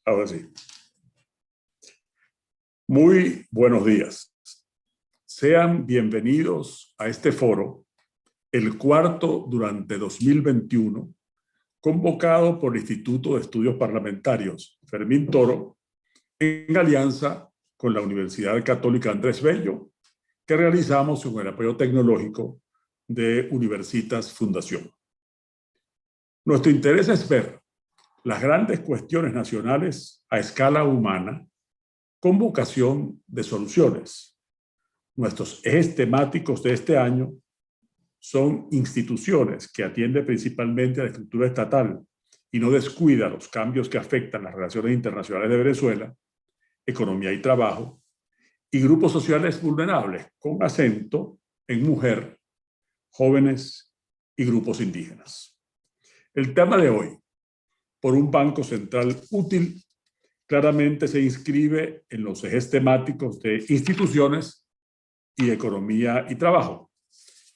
Ahora sí. Muy buenos días. Sean bienvenidos a este foro, el cuarto durante 2021, convocado por el Instituto de Estudios Parlamentarios Fermín Toro, en alianza con la Universidad Católica Andrés Bello, que realizamos con el apoyo tecnológico de Universitas Fundación. Nuestro interés es ver las grandes cuestiones nacionales a escala humana con vocación de soluciones. Nuestros ejes temáticos de este año son instituciones que atienden principalmente a la estructura estatal y no descuida los cambios que afectan las relaciones internacionales de Venezuela, economía y trabajo, y grupos sociales vulnerables, con acento en mujer, jóvenes y grupos indígenas. El tema de hoy, por un Banco Central útil, claramente se inscribe en los ejes temáticos de instituciones y economía y trabajo,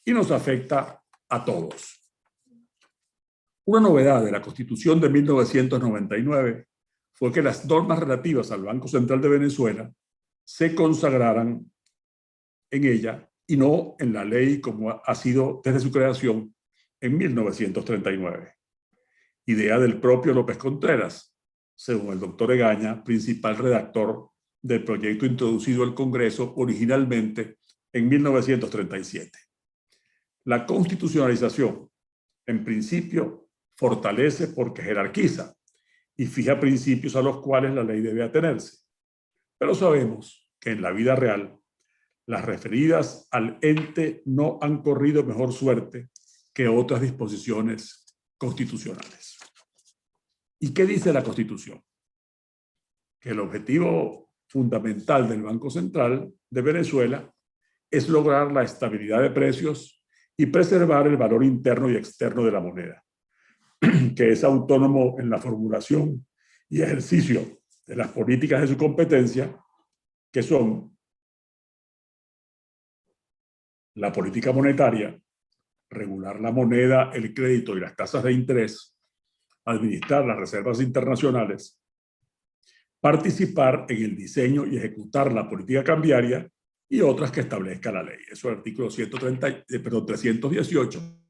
y nos afecta a todos. Una novedad de la Constitución de 1999 fue que las normas relativas al Banco Central de Venezuela se consagraran en ella y no en la ley como ha sido desde su creación en 1939. Idea del propio López Contreras, según el doctor Egaña, principal redactor del proyecto introducido al Congreso originalmente en 1937. La constitucionalización, en principio, fortalece porque jerarquiza y fija principios a los cuales la ley debe atenerse. Pero sabemos que en la vida real, las referidas al ente no han corrido mejor suerte que otras disposiciones constitucionales. ¿Y qué dice la Constitución? Que el objetivo fundamental del Banco Central de Venezuela es lograr la estabilidad de precios y preservar el valor interno y externo de la moneda, que es autónomo en la formulación y ejercicio de las políticas de su competencia, que son la política monetaria, regular la moneda, el crédito y las tasas de interés, administrar las reservas internacionales, participar en el diseño y ejecutar la política cambiaria y otras que establezca la ley. Eso es el artículo 318.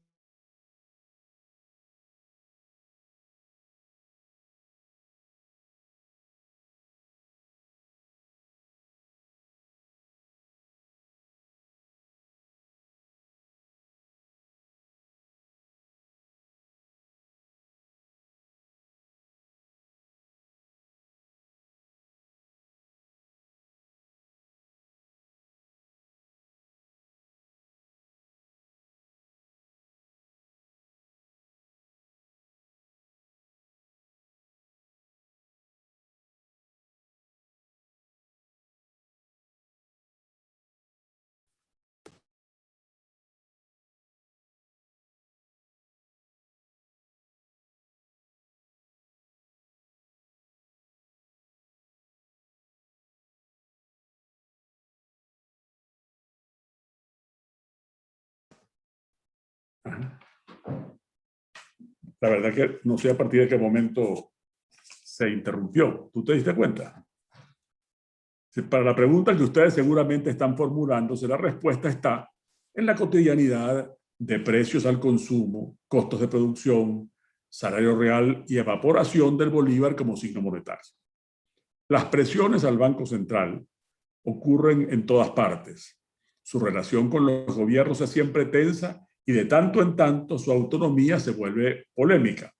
La verdad que no sé a partir de qué momento se interrumpió. ¿Tú te diste cuenta? Para la pregunta que ustedes seguramente están formulándose, la respuesta está en la cotidianidad de precios al consumo, costos de producción, salario real y evaporación del bolívar como signo monetario. Las presiones al Banco Central ocurren en todas partes. Su relación con los gobiernos es siempre tensa y de tanto en tanto su autonomía se vuelve polémica.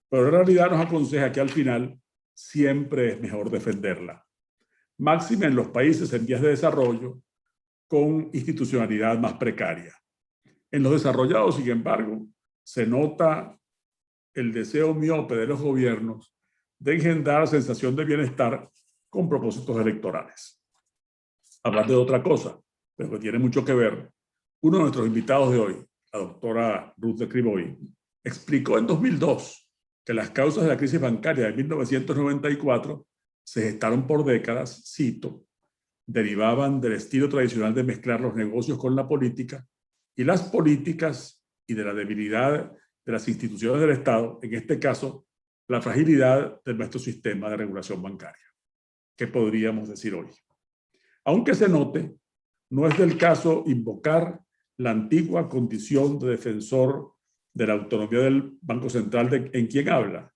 Pero en realidad nos aconseja que al final siempre es mejor defenderla. Máxime en los países en vías de desarrollo con institucionalidad más precaria. En los desarrollados, sin embargo, se nota el deseo miope de los gobiernos de engendrar sensación de bienestar con propósitos electorales. Hablando de otra cosa, pero que tiene mucho que ver, uno de nuestros invitados de hoy, la doctora Ruth de Criboy, explicó en 2002 que las causas de la crisis bancaria de 1994 se gestaron por décadas, cito, derivaban del estilo tradicional de mezclar los negocios con la política y las políticas y de la debilidad de las instituciones del Estado, en este caso, la fragilidad de nuestro sistema de regulación bancaria. ¿Qué podríamos decir hoy? Aunque se note, no es del caso invocar la antigua condición de defensor de la autonomía del Banco Central en quien habla.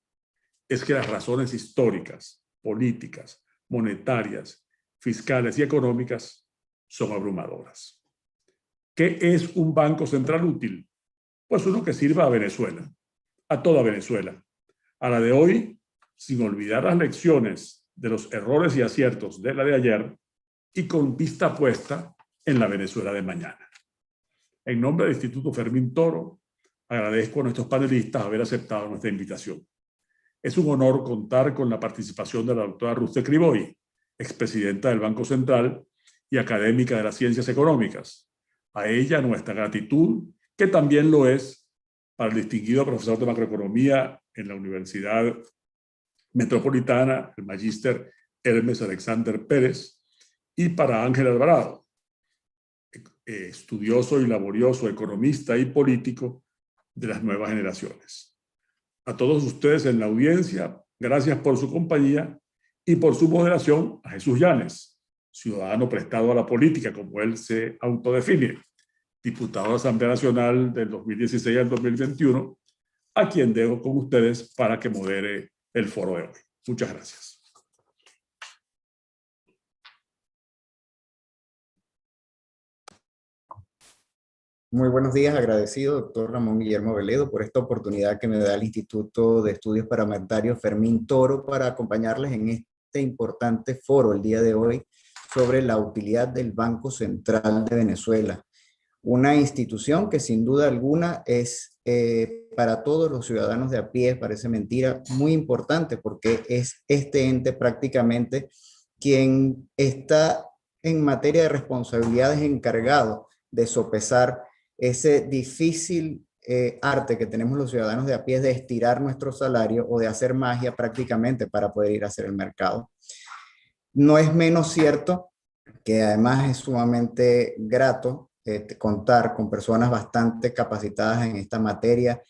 Es que las razones históricas, políticas, monetarias, fiscales y económicas son abrumadoras. ¿Qué es un Banco Central útil? Pues uno que sirva a Venezuela, a toda Venezuela, a la de hoy, sin olvidar las lecciones de los errores y aciertos de la de ayer y con vista puesta en la Venezuela de mañana. En nombre del Instituto Fermín Toro, agradezco a nuestros panelistas haber aceptado nuestra invitación. Es un honor contar con la participación de la doctora Ruth de Criboy, expresidenta del Banco Central y académica de las ciencias económicas. A ella nuestra gratitud, que también lo es para el distinguido profesor de macroeconomía en la Universidad Metropolitana, el magíster Hermes Alexander Pérez, y para Ángel Alvarado, estudioso y laborioso economista y político de las nuevas generaciones. A todos ustedes en la audiencia, gracias por su compañía y por su moderación a Jesús Llanes, ciudadano prestado a la política, como él se autodefine, diputado de la Asamblea Nacional del 2016 al 2021, a quien dejo con ustedes para que modere el foro de hoy. Muchas gracias. Muy buenos días, agradecido, doctor Ramón Guillermo Veledo, por esta oportunidad que me da el Instituto de Estudios Parlamentarios Fermín Toro para acompañarles en este importante foro el día de hoy sobre la utilidad del Banco Central de Venezuela. Una institución que sin duda alguna es para todos los ciudadanos de a pie, parece mentira, muy importante porque es este ente prácticamente quien está en materia de responsabilidades encargado de sopesar ese difícil arte que tenemos los ciudadanos de a pie de estirar nuestro salario o de hacer magia prácticamente para poder ir a hacer el mercado. No es menos cierto que además es sumamente grato contar con personas bastante capacitadas en esta materia,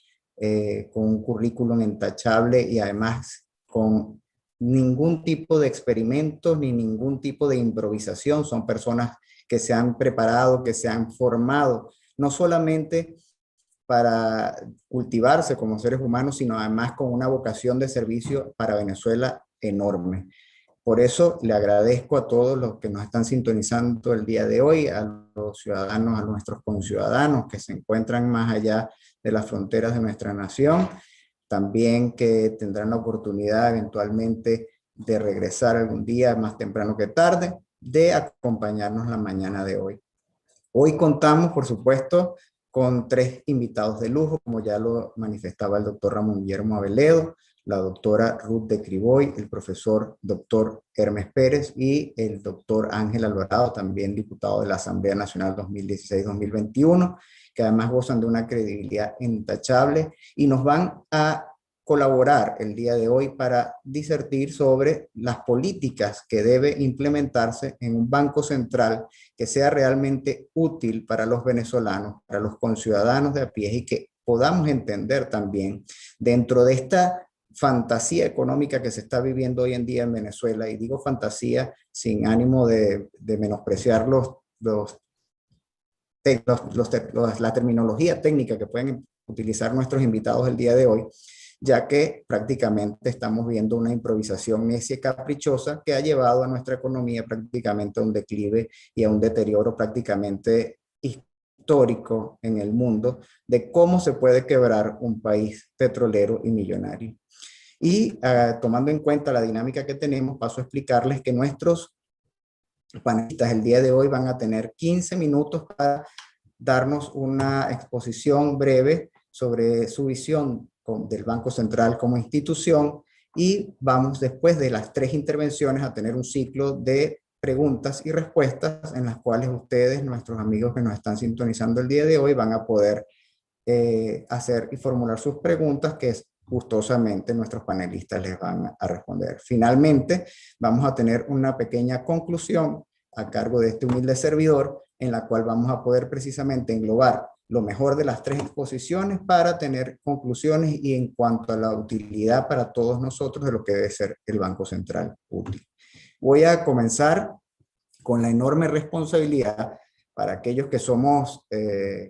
con un currículum intachable y además con ningún tipo de experimentos ni ningún tipo de improvisación. Son personas que se han preparado, que se han formado, no solamente para cultivarse como seres humanos, sino además con una vocación de servicio para Venezuela enorme. Por eso le agradezco a todos los que nos están sintonizando el día de hoy, a los ciudadanos, a nuestros conciudadanos que se encuentran más allá de las fronteras de nuestra nación, también que tendrán la oportunidad eventualmente de regresar algún día más temprano que tarde, de acompañarnos la mañana de hoy. Hoy contamos, por supuesto, con 3 invitados de lujo, como ya lo manifestaba el doctor Ramón Guillermo Aveledo, la doctora Ruth de Criboy, el profesor doctor Hermes Pérez y el doctor Ángel Alvarado, también diputado de la Asamblea Nacional 2016-2021, que además gozan de una credibilidad intachable y nos van a colaborar el día de hoy para disertir sobre las políticas que debe implementarse en un banco central que sea realmente útil para los venezolanos, para los conciudadanos de a pie y que podamos entender también dentro de esta fantasía económica que se está viviendo hoy en día en Venezuela, y digo fantasía sin ánimo de menospreciar la terminología técnica que pueden utilizar nuestros invitados el día de hoy, ya que prácticamente estamos viendo una improvisación necia y caprichosa que ha llevado a nuestra economía prácticamente a un declive y a un deterioro prácticamente histórico en el mundo de cómo se puede quebrar un país petrolero y millonario. Y tomando en cuenta la dinámica que tenemos, paso a explicarles que nuestros panelistas el día de hoy van a tener 15 minutos para darnos una exposición breve sobre su visión del Banco Central como institución, y vamos después de las 3 intervenciones a tener un ciclo de preguntas y respuestas en las cuales ustedes, nuestros amigos que nos están sintonizando el día de hoy, van a poder hacer y formular sus preguntas que gustosamente nuestros panelistas les van a responder. Finalmente, vamos a tener una pequeña conclusión a cargo de este humilde servidor, en la cual vamos a poder precisamente englobar lo mejor de las tres exposiciones para tener conclusiones y en cuanto a la utilidad para todos nosotros de lo que debe ser el Banco Central útil. Voy a comenzar con la enorme responsabilidad para aquellos que somos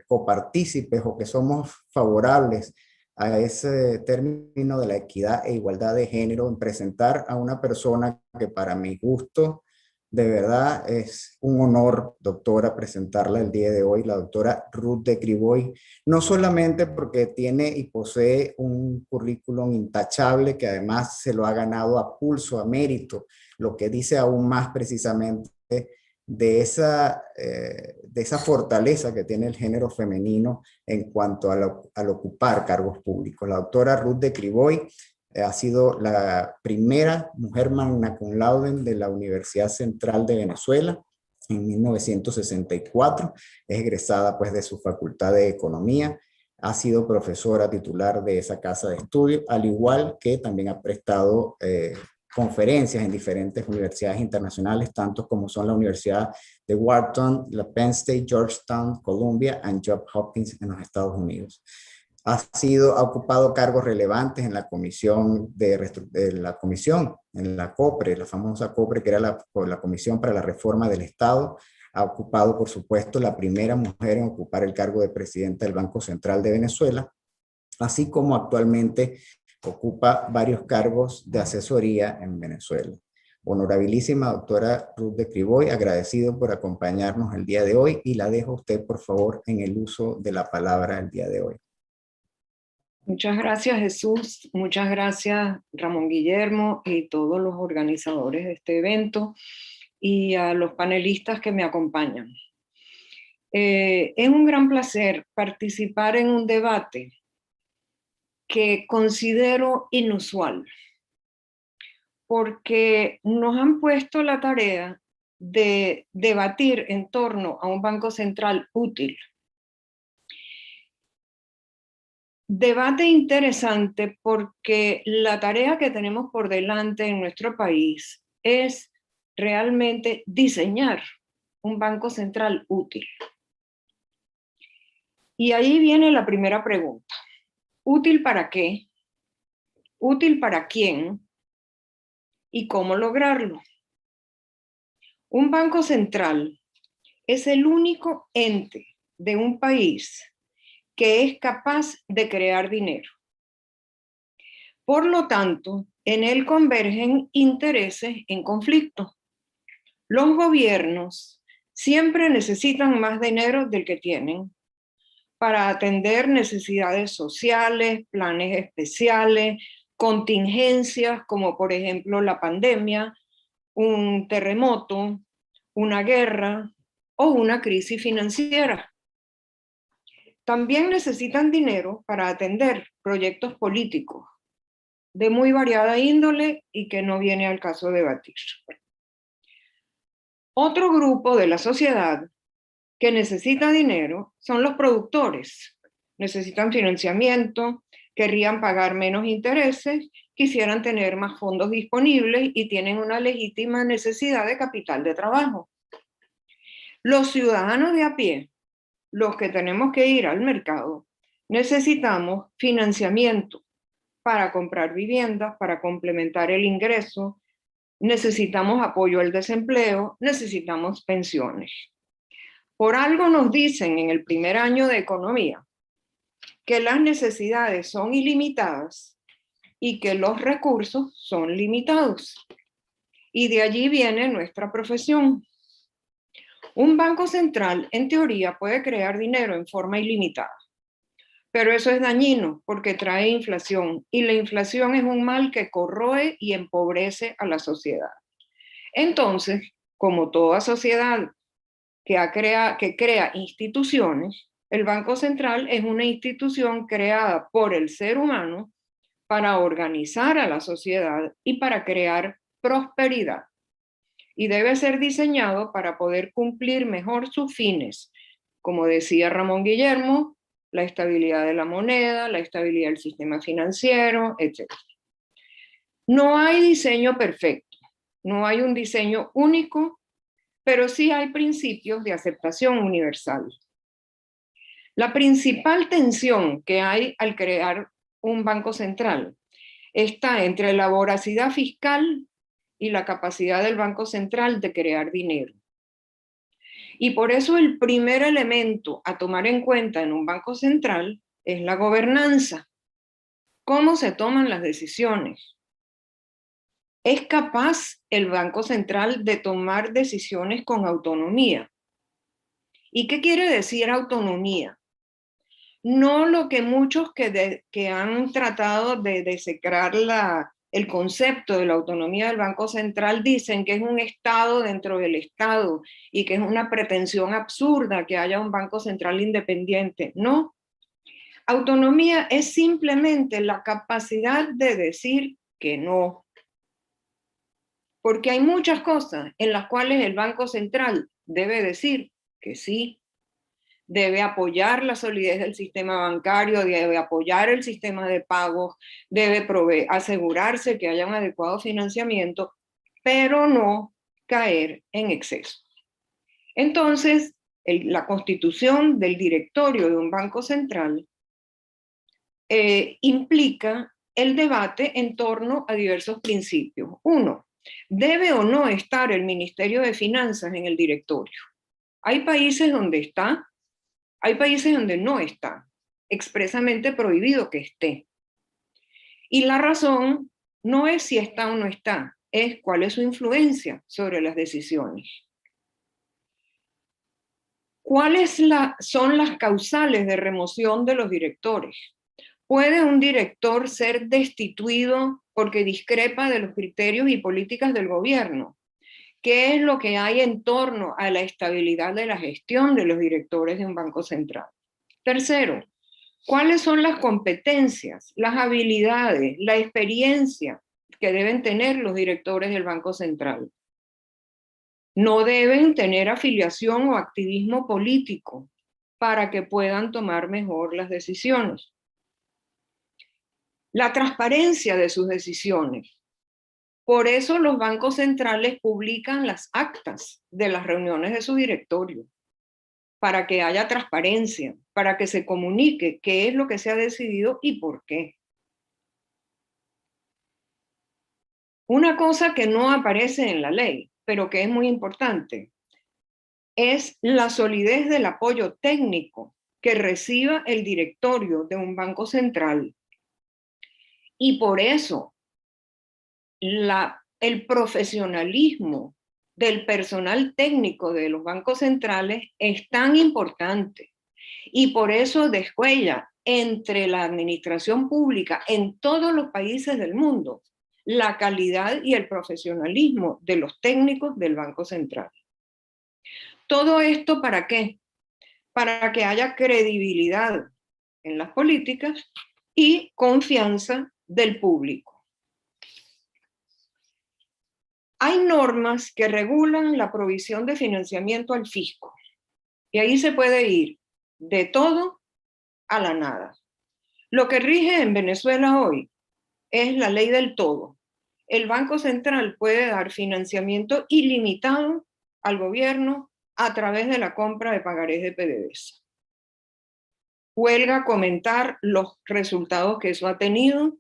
copartícipes o que somos favorables a ese término de la equidad e igualdad de género, en presentar a una persona que para mi gusto, de verdad es un honor, doctora, presentarla el día de hoy, la doctora Ruth de Criboy, no solamente porque tiene y posee un currículum intachable que además se lo ha ganado a pulso, a mérito, lo que dice aún más precisamente de esa fortaleza que tiene el género femenino en cuanto al ocupar cargos públicos. La doctora Ruth de Criboy ha sido la primera mujer magna cum laude de la Universidad Central de Venezuela en 1964. Es egresada pues de su Facultad de Economía. Ha sido profesora titular de esa casa de estudio, al igual que también ha prestado conferencias en diferentes universidades internacionales, tanto como son la Universidad de Wharton, la Penn State, Georgetown, Columbia y Johns Hopkins en los Estados Unidos. Ha ocupado cargos relevantes en la comisión en la COPRE, la famosa COPRE, que era la Comisión para la Reforma del Estado. Ha ocupado, por supuesto, la primera mujer en ocupar el cargo de presidenta del Banco Central de Venezuela, así como actualmente ocupa varios cargos de asesoría en Venezuela. Honorabilísima doctora Ruth de Criboy, agradecido por acompañarnos el día de hoy y la dejo a usted, por favor, en el uso de la palabra el día de hoy. Muchas gracias, Jesús. Muchas gracias, Ramón Guillermo y todos los organizadores de este evento y a los panelistas que me acompañan. Es un gran placer participar en un debate que considero inusual, porque nos han puesto la tarea de debatir en torno a un Banco Central útil. Debate interesante porque la tarea que tenemos por delante en nuestro país es realmente diseñar un Banco Central útil. Y ahí viene la primera pregunta. ¿Útil para qué? ¿Útil para quién? ¿Y cómo lograrlo? Un banco central es el único ente de un país que es capaz de crear dinero. Por lo tanto, en él convergen intereses en conflicto. Los gobiernos siempre necesitan más dinero del que tienen para atender necesidades sociales, planes especiales, contingencias como por ejemplo la pandemia, un terremoto, una guerra o una crisis financiera. También necesitan dinero para atender proyectos políticos de muy variada índole y que no viene al caso debatir. Otro grupo de la sociedad que necesita dinero son los productores. Necesitan financiamiento, querrían pagar menos intereses, quisieran tener más fondos disponibles y tienen una legítima necesidad de capital de trabajo. Los ciudadanos de a pie, los que tenemos que ir al mercado, necesitamos financiamiento para comprar viviendas, para complementar el ingreso, necesitamos apoyo al desempleo, necesitamos pensiones. Por algo nos dicen en el primer año de economía que las necesidades son ilimitadas y que los recursos son limitados. Y de allí viene nuestra profesión. Un banco central, en teoría, puede crear dinero en forma ilimitada, pero eso es dañino porque trae inflación y la inflación es un mal que corroe y empobrece a la sociedad. Entonces, como toda sociedad que crea instituciones, el Banco Central es una institución creada por el ser humano para organizar a la sociedad y para crear prosperidad. Y debe ser diseñado para poder cumplir mejor sus fines, como decía Ramón Guillermo, la estabilidad de la moneda, la estabilidad del sistema financiero, etc. No hay diseño perfecto, no hay un diseño único, pero sí hay principios de aceptación universal. La principal tensión que hay al crear un banco central está entre la voracidad fiscal y la capacidad del Banco Central de crear dinero. Y por eso el primer elemento a tomar en cuenta en un banco central es la gobernanza. ¿Cómo se toman las decisiones? ¿Es capaz el Banco Central de tomar decisiones con autonomía? ¿Y qué quiere decir autonomía? No lo que muchos que han tratado de desecrar el concepto de la autonomía del Banco Central dicen que es un Estado dentro del Estado y que es una pretensión absurda que haya un Banco Central independiente. No. Autonomía es simplemente la capacidad de decir que no. Porque hay muchas cosas en las cuales el Banco Central debe decir que sí. Debe apoyar la solidez del sistema bancario, debe apoyar el sistema de pagos, debe asegurarse que haya un adecuado financiamiento, pero no caer en exceso. Entonces, la constitución del directorio de un banco central implica el debate en torno a diversos principios. Uno, ¿debe o no estar el Ministerio de Finanzas en el directorio? Hay países donde está. Hay países donde no está, expresamente prohibido que esté. Y la razón no es si está o no está, es cuál es su influencia sobre las decisiones. ¿Cuáles son las causales de remoción de los directores? ¿Puede un director ser destituido porque discrepa de los criterios y políticas del gobierno? ¿Qué es lo que hay en torno a la estabilidad de la gestión de los directores de un banco central? Tercero, ¿cuáles son las competencias, las habilidades, la experiencia que deben tener los directores del Banco Central? No deben tener afiliación o activismo político para que puedan tomar mejor las decisiones. La transparencia de sus decisiones. Por eso los bancos centrales publican las actas de las reuniones de su directorio, para que haya transparencia, para que se comunique qué es lo que se ha decidido y por qué. Una cosa que no aparece en la ley, pero que es muy importante, es la solidez del apoyo técnico que reciba el directorio de un banco central. Y por eso el profesionalismo del personal técnico de los bancos centrales es tan importante. Y por eso descuella entre la administración pública en todos los países del mundo la calidad y el profesionalismo de los técnicos del Banco Central. ¿Todo esto para qué? Para que haya credibilidad en las políticas y confianza del público. Hay normas que regulan la provisión de financiamiento al fisco y ahí se puede ir de todo a la nada. Lo que rige en Venezuela hoy es la ley del todo. El Banco Central puede dar financiamiento ilimitado al gobierno a través de la compra de pagarés de PDVSA. Huelga comentar los resultados que eso ha tenido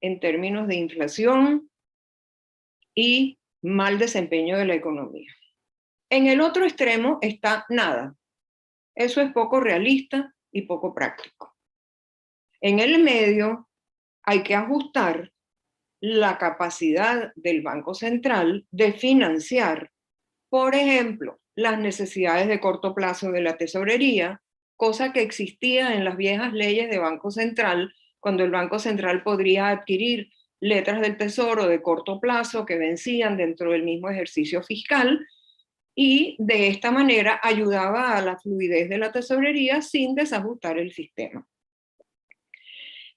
en términos de inflación y mal desempeño de la economía. En el otro extremo está nada. Eso es poco realista y poco práctico. En el medio hay que ajustar la capacidad del Banco Central de financiar, por ejemplo, las necesidades de corto plazo de la tesorería, cosa que existía en las viejas leyes de Banco Central, cuando el Banco Central podría adquirir letras del Tesoro de corto plazo que vencían dentro del mismo ejercicio fiscal, y de esta manera ayudaba a la fluidez de la tesorería sin desajustar el sistema.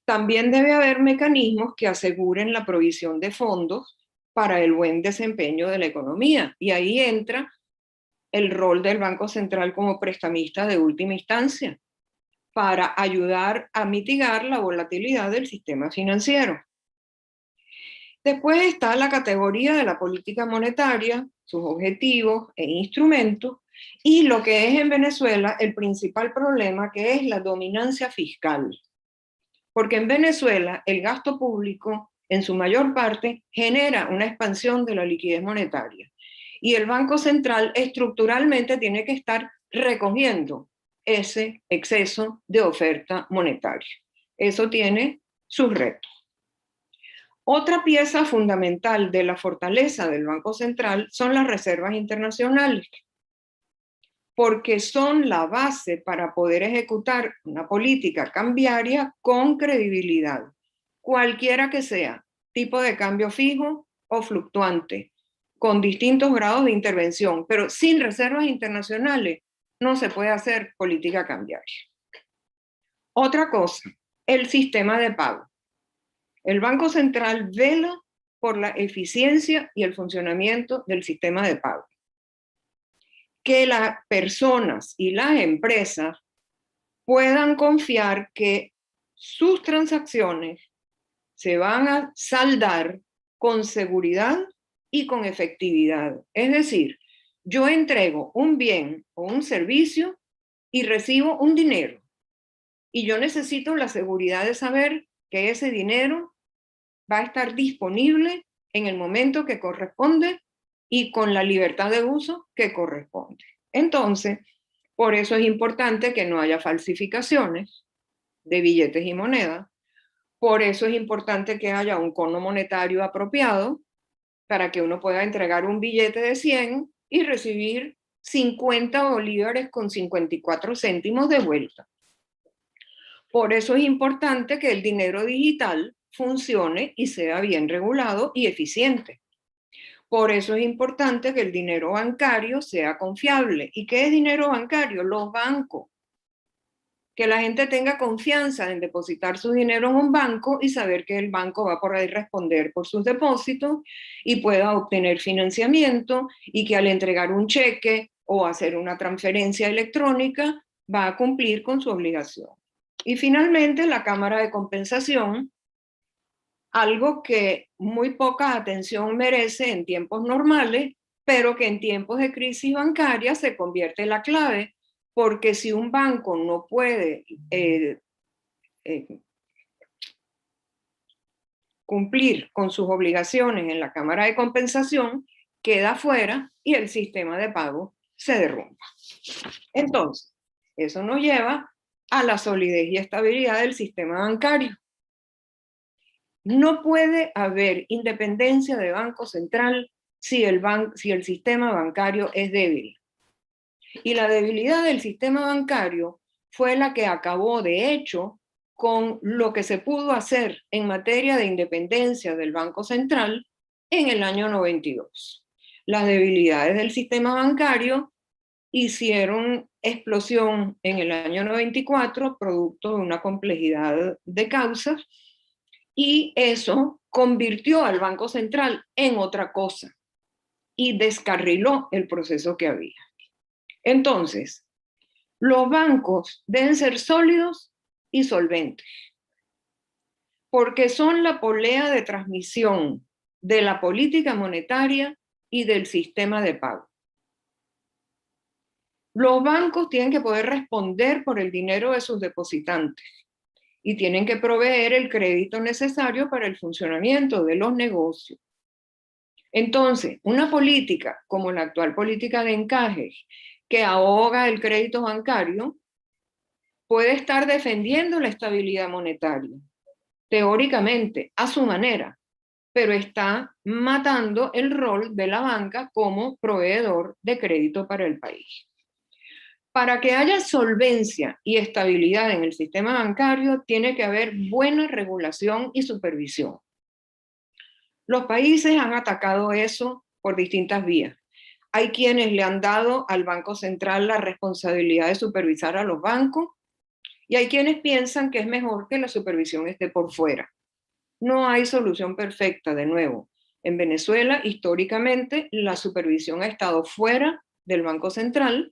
También debe haber mecanismos que aseguren la provisión de fondos para el buen desempeño de la economía, y ahí entra el rol del Banco Central como prestamista de última instancia, para ayudar a mitigar la volatilidad del sistema financiero. Después está la categoría de la política monetaria, sus objetivos e instrumentos, Y lo que es en Venezuela el principal problema, que es la dominancia fiscal. Porque en Venezuela el gasto público en su mayor parte genera una expansión de la liquidez monetaria. Y el Banco Central estructuralmente tiene que estar recogiendo ese exceso de oferta monetaria. Eso tiene sus retos. Otra pieza fundamental de la fortaleza del Banco Central son las reservas internacionales, porque son la base para poder ejecutar una política cambiaria con credibilidad, cualquiera que sea, tipo de cambio fijo o fluctuante, con distintos grados de intervención, pero sin reservas internacionales no se puede hacer política cambiaria. Otra cosa, el sistema de pago. El Banco Central vela por la eficiencia y el funcionamiento del sistema de pago. Que las personas y las empresas puedan confiar que sus transacciones se van a saldar con seguridad y con efectividad. Es decir, yo entrego un bien o un servicio y recibo un dinero. Y yo necesito la seguridad de saber que ese dinero va a estar disponible en el momento que corresponde y con la libertad de uso que corresponde. Entonces, por eso es importante que no haya falsificaciones de billetes y monedas. Por eso es importante que haya un cono monetario apropiado para que uno pueda entregar un billete de 100 y recibir 50 bolívares con 54 céntimos de vuelta. Por eso es importante que el dinero digital funcione y sea bien regulado y eficiente. Por eso es importante que el dinero bancario sea confiable. ¿Y qué es dinero bancario? Los bancos. Que la gente tenga confianza en depositar su dinero en un banco y saber que el banco va por ahí responder por sus depósitos y pueda obtener financiamiento, y que al entregar un cheque o hacer una transferencia electrónica va a cumplir con su obligación. Y finalmente, la Cámara de Compensación, algo que muy poca atención merece en tiempos normales, pero que en tiempos de crisis bancaria se convierte en la clave, porque si un banco no puede cumplir con sus obligaciones en la Cámara de Compensación, queda fuera y el sistema de pago se derrumba. Entonces, eso nos lleva a la solidez y estabilidad del sistema bancario. No puede haber independencia de Banco Central si el sistema bancario es débil. Y la debilidad del sistema bancario fue la que acabó, de hecho, con lo que se pudo hacer en materia de independencia del Banco Central en el año 92. Las debilidades del sistema bancario hicieron explosión en el año 94, producto de una complejidad de causas, y eso convirtió al Banco Central en otra cosa y descarriló el proceso que había. Entonces, los bancos deben ser sólidos y solventes, porque son la polea de transmisión de la política monetaria y del sistema de pago. Los bancos tienen que poder responder por el dinero de sus depositantes y tienen que proveer el crédito necesario para el funcionamiento de los negocios. Entonces, una política como la actual política de encaje, que ahoga el crédito bancario, puede estar defendiendo la estabilidad monetaria, teóricamente, a su manera, pero está matando el rol de la banca como proveedor de crédito para el país. Para que haya solvencia y estabilidad en el sistema bancario, tiene que haber buena regulación y supervisión. Los países han atacado eso por distintas vías. Hay quienes le han dado al Banco Central la responsabilidad de supervisar a los bancos, y hay quienes piensan que es mejor que la supervisión esté por fuera. No hay solución perfecta, de nuevo. En Venezuela, históricamente, la supervisión ha estado fuera del Banco Central.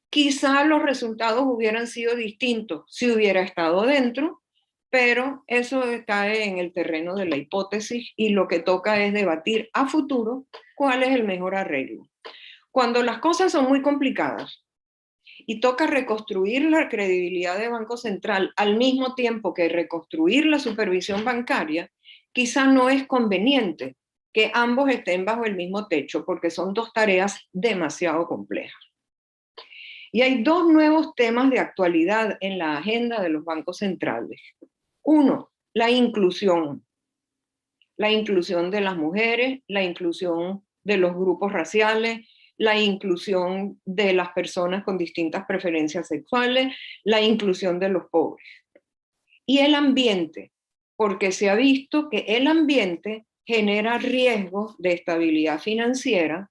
Quizá los resultados hubieran sido distintos si hubiera estado dentro, pero eso cae en el terreno de la hipótesis y lo que toca es debatir a futuro cuál es el mejor arreglo. Cuando las cosas son muy complicadas y toca reconstruir la credibilidad de Banco Central al mismo tiempo que reconstruir la supervisión bancaria, quizá no es conveniente que ambos estén bajo el mismo techo, porque son dos tareas demasiado complejas. Y hay dos nuevos temas de actualidad en la agenda de los bancos centrales. Uno, la inclusión. La inclusión de las mujeres, la inclusión de los grupos raciales, la inclusión de las personas con distintas preferencias sexuales, la inclusión de los pobres. Y el ambiente, porque se ha visto que el ambiente genera riesgos de estabilidad financiera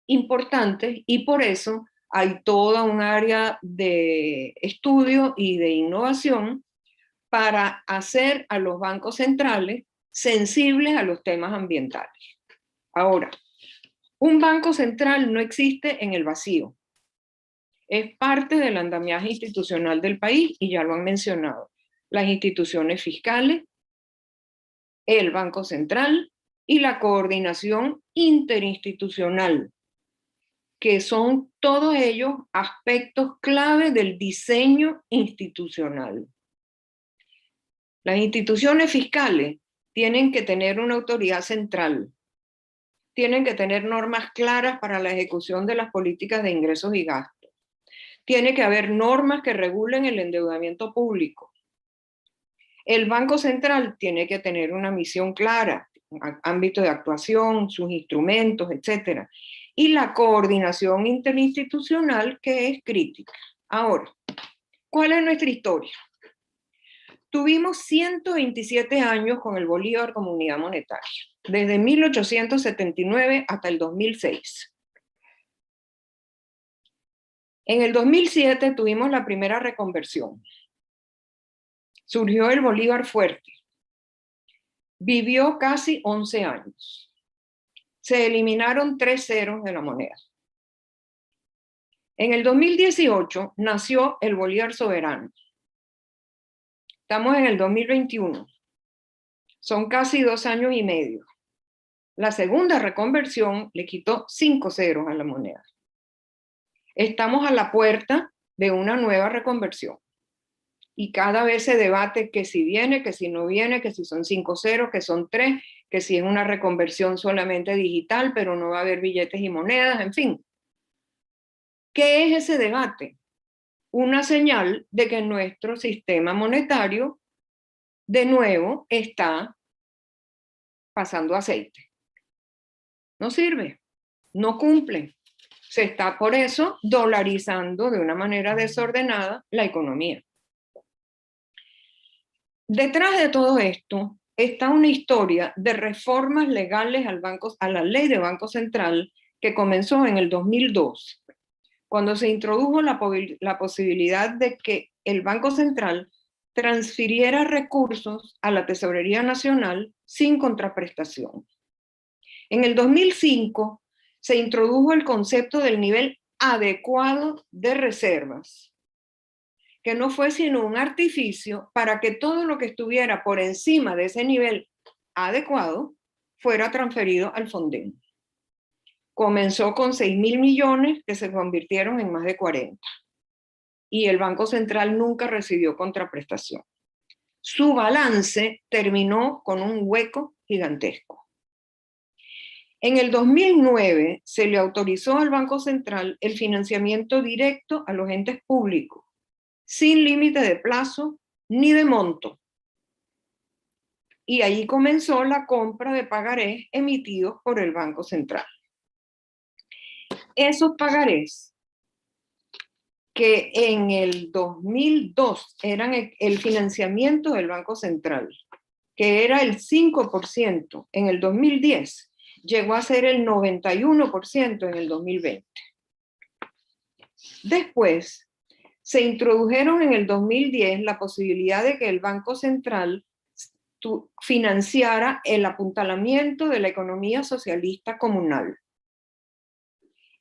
importantes y por eso hay toda un área de estudio y de innovación para hacer a los bancos centrales sensibles a los temas ambientales. Ahora, un banco central no existe en el vacío. Es parte del andamiaje institucional del país y ya lo han mencionado. Las instituciones fiscales, el Banco Central y la coordinación interinstitucional, que son todos ellos aspectos clave del diseño institucional. Las instituciones fiscales tienen que tener una autoridad central, tienen que tener normas claras para la ejecución de las políticas de ingresos y gastos, tiene que haber normas que regulen el endeudamiento público. El Banco Central tiene que tener una misión clara, ámbito de actuación, sus instrumentos, etc. Y la coordinación interinstitucional, que es crítica. Ahora, ¿cuál es nuestra historia? Tuvimos 127 años con el Bolívar como unidad monetaria, desde 1879 hasta el 2006. En el 2007 tuvimos la primera reconversión. Surgió el Bolívar fuerte. Vivió casi 11 años. Se eliminaron 3 ceros de la moneda. En el 2018 nació el Bolívar soberano. Estamos en el 2021. Son casi 2 años y medio. La segunda reconversión le quitó 5 ceros a la moneda. Estamos a la puerta de una nueva reconversión. Y cada vez se debate que si viene, que si no viene, que si son 5 ceros, que son 3, que si es una reconversión solamente digital, pero no va a haber billetes y monedas, en fin. ¿Qué es ese debate? Una señal de que nuestro sistema monetario, de nuevo, está pasando aceite. No sirve, no cumple. Se está por eso dolarizando de una manera desordenada la economía. Detrás de todo esto está una historia de reformas legales a la ley de Banco Central que comenzó en el 2002, cuando se introdujo la posibilidad de que el Banco Central transfiriera recursos a la Tesorería Nacional sin contraprestación. En el 2005 se introdujo el concepto del nivel adecuado de reservas, que no fue sino un artificio para que todo lo que estuviera por encima de ese nivel adecuado fuera transferido al Fonden. Comenzó con 6.000 millones que se convirtieron en más de 40. Y el Banco Central nunca recibió contraprestación. Su balance terminó con un hueco gigantesco. En el 2009 se le autorizó al Banco Central el financiamiento directo a los entes públicos, sin límite de plazo ni de monto. Y ahí comenzó la compra de pagarés emitidos por el Banco Central. Esos pagarés, que en el 2002 eran el financiamiento del Banco Central, que era el 5% en el 2010, llegó a ser el 91% en el 2020. Después, se introdujeron en el 2010 la posibilidad de que el Banco Central financiara el apuntalamiento de la economía socialista comunal.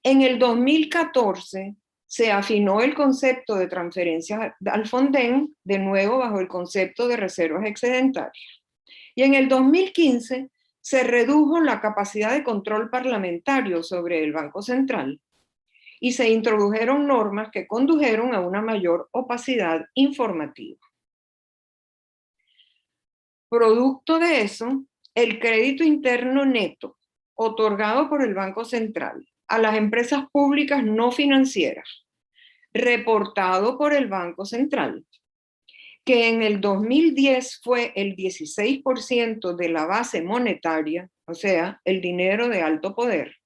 En el 2014 se afinó el concepto de transferencias al Fonden, de nuevo bajo el concepto de reservas excedentarias. Y en el 2015 se redujo la capacidad de control parlamentario sobre el Banco Central y se introdujeron normas que condujeron a una mayor opacidad informativa. Producto de eso, el crédito interno neto otorgado por el Banco Central a las empresas públicas no financieras, reportado por el Banco Central, que en el 2010 fue el 16% de la base monetaria, o sea, el dinero de alto poder,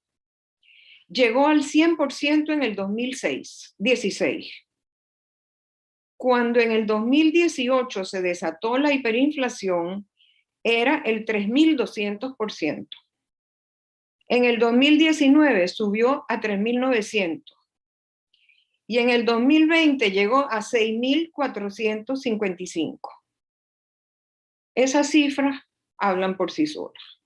llegó al 100% en el 2016. Cuando en el 2018 se desató la hiperinflación, era el 3.200%. En el 2019 subió a 3.900. Y en el 2020 llegó a 6.455. Esas cifras hablan por sí solas.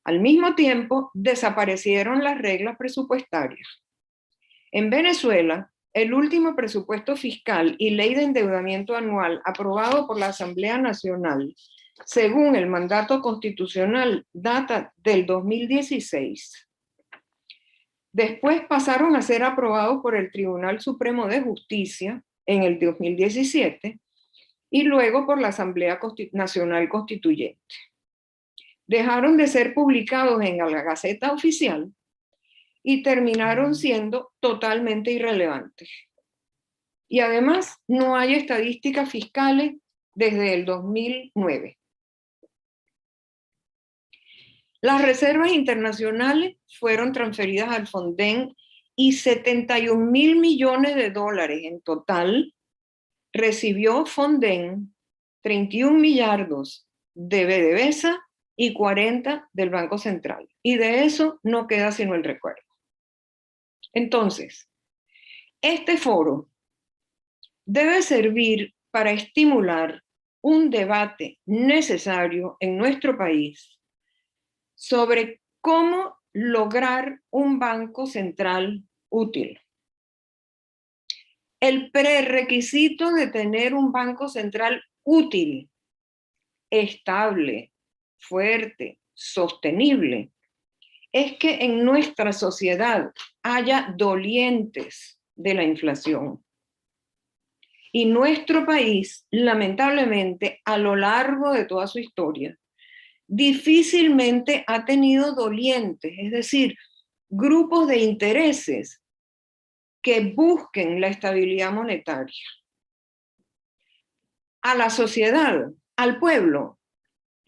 Al mismo tiempo, desaparecieron las reglas presupuestarias. En Venezuela, el último presupuesto fiscal y ley de endeudamiento anual aprobado por la Asamblea Nacional, según el mandato constitucional, data del 2016. Después pasaron a ser aprobados por el Tribunal Supremo de Justicia en el 2017 y luego por la Asamblea Nacional Constituyente. Dejaron de ser publicados en la Gaceta Oficial y terminaron siendo totalmente irrelevantes. Y además no hay estadísticas fiscales desde el 2009. Las reservas internacionales fueron transferidas al Fonden y 71.000 millones de dólares en total recibió Fonden, 31 millardos de BDVSA y 40 del Banco Central. Y de eso no queda sino el recuerdo. Entonces, este foro debe servir para estimular un debate necesario en nuestro país sobre cómo lograr un banco central útil. El prerequisito de tener un banco central útil, estable, fuerte, sostenible, es que en nuestra sociedad haya dolientes de la inflación. Y nuestro país, lamentablemente, a lo largo de toda su historia, difícilmente ha tenido dolientes, es decir, grupos de intereses que busquen la estabilidad monetaria. A la sociedad, al pueblo,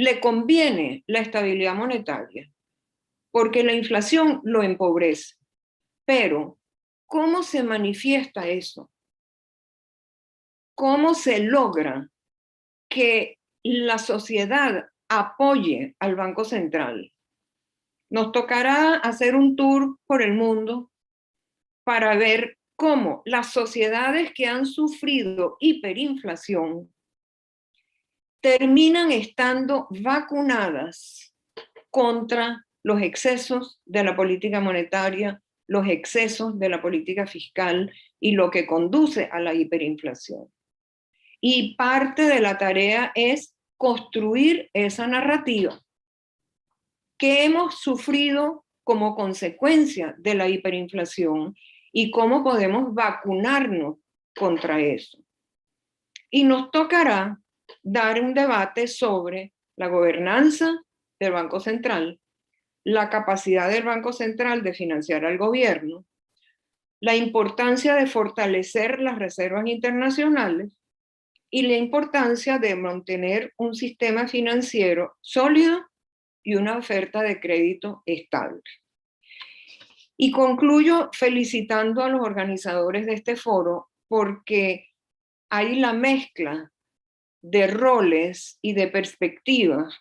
le conviene la estabilidad monetaria, porque la inflación lo empobrece. Pero, ¿cómo se manifiesta eso? ¿Cómo se logra que la sociedad apoye al Banco Central? Nos tocará hacer un tour por el mundo para ver cómo las sociedades que han sufrido hiperinflación terminan estando vacunadas contra los excesos de la política monetaria, los excesos de la política fiscal y lo que conduce a la hiperinflación. Y parte de la tarea es construir esa narrativa que hemos sufrido como consecuencia de la hiperinflación y cómo podemos vacunarnos contra eso. Y nos tocará dar un debate sobre la gobernanza del Banco Central, la capacidad del Banco Central de financiar al gobierno, la importancia de fortalecer las reservas internacionales y la importancia de mantener un sistema financiero sólido y una oferta de crédito estable. Y concluyo felicitando a los organizadores de este foro porque hay la mezcla de roles y de perspectivas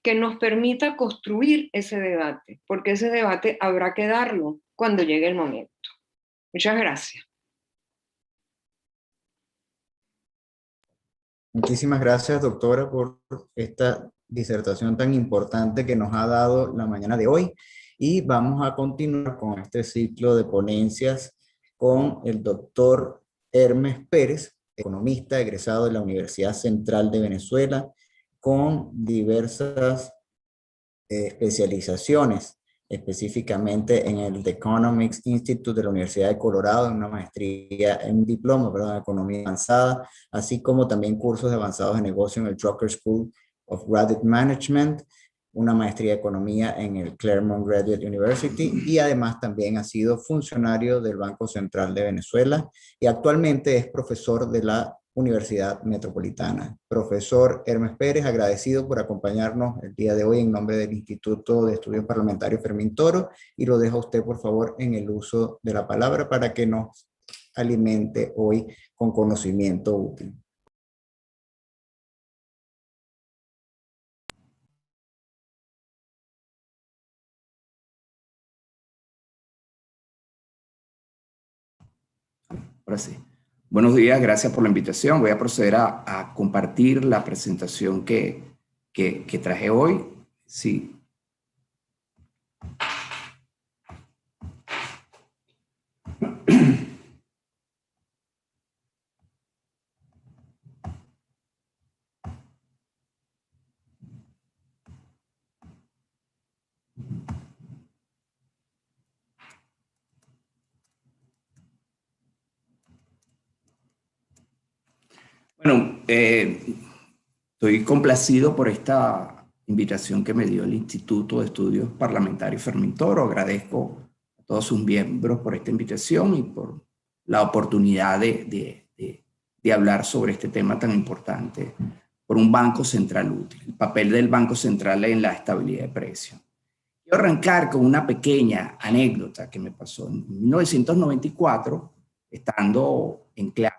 que nos permita construir ese debate, porque ese debate habrá que darlo cuando llegue el momento. Muchas gracias. Muchísimas gracias, doctora, por esta disertación tan importante que nos ha dado la mañana de hoy. Y vamos a continuar con este ciclo de ponencias con el doctor Hermes Pérez, economista egresado de la Universidad Central de Venezuela, con diversas especializaciones específicamente en el The Economics Institute de la Universidad de Colorado, en una maestría, en un diploma, perdón, de economía avanzada, así como también cursos avanzados de negocio en el Drucker School of Graduate Management, una maestría de economía en el Claremont Graduate University y además también ha sido funcionario del Banco Central de Venezuela y actualmente es profesor de la Universidad Metropolitana. Profesor Hermes Pérez, agradecido por acompañarnos el día de hoy en nombre del Instituto de Estudios Parlamentarios Fermín Toro, y lo dejo a usted, por favor, en el uso de la palabra para que nos alimente hoy con conocimiento útil. Ahora sí. Buenos días, gracias por la invitación. Voy a proceder a compartir la presentación que traje hoy. Sí. Bueno, estoy complacido por esta invitación que me dio el Instituto de Estudios Parlamentarios Fermín Toro. Agradezco a todos sus miembros por esta invitación y por la oportunidad de hablar sobre este tema tan importante, por un banco central útil, el papel del Banco Central en la estabilidad de precios. Quiero arrancar con una pequeña anécdota que me pasó en 1994, estando en clase.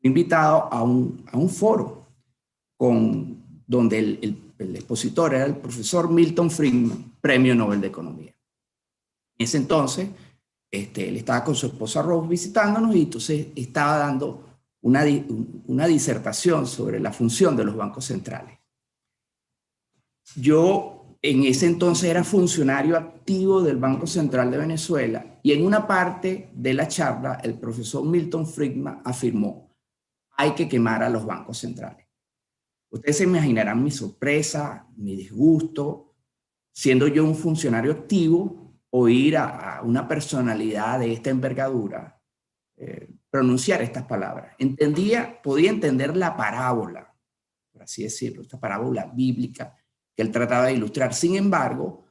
Invitado a un foro donde el expositor era el profesor Milton Friedman, Premio Nobel de Economía. En ese entonces, él estaba con su esposa Rose visitándonos y entonces estaba dando una disertación sobre la función de los bancos centrales. Yo en ese entonces era funcionario activo del Banco Central de Venezuela y en una parte de la charla el profesor Milton Friedman afirmó: hay que quemar a los bancos centrales. Ustedes se imaginarán mi sorpresa, mi disgusto, siendo yo un funcionario activo, oír a una personalidad de esta envergadura pronunciar estas palabras. Podía entender la parábola, por así decirlo, esta parábola bíblica que él trataba de ilustrar. Sin embargo,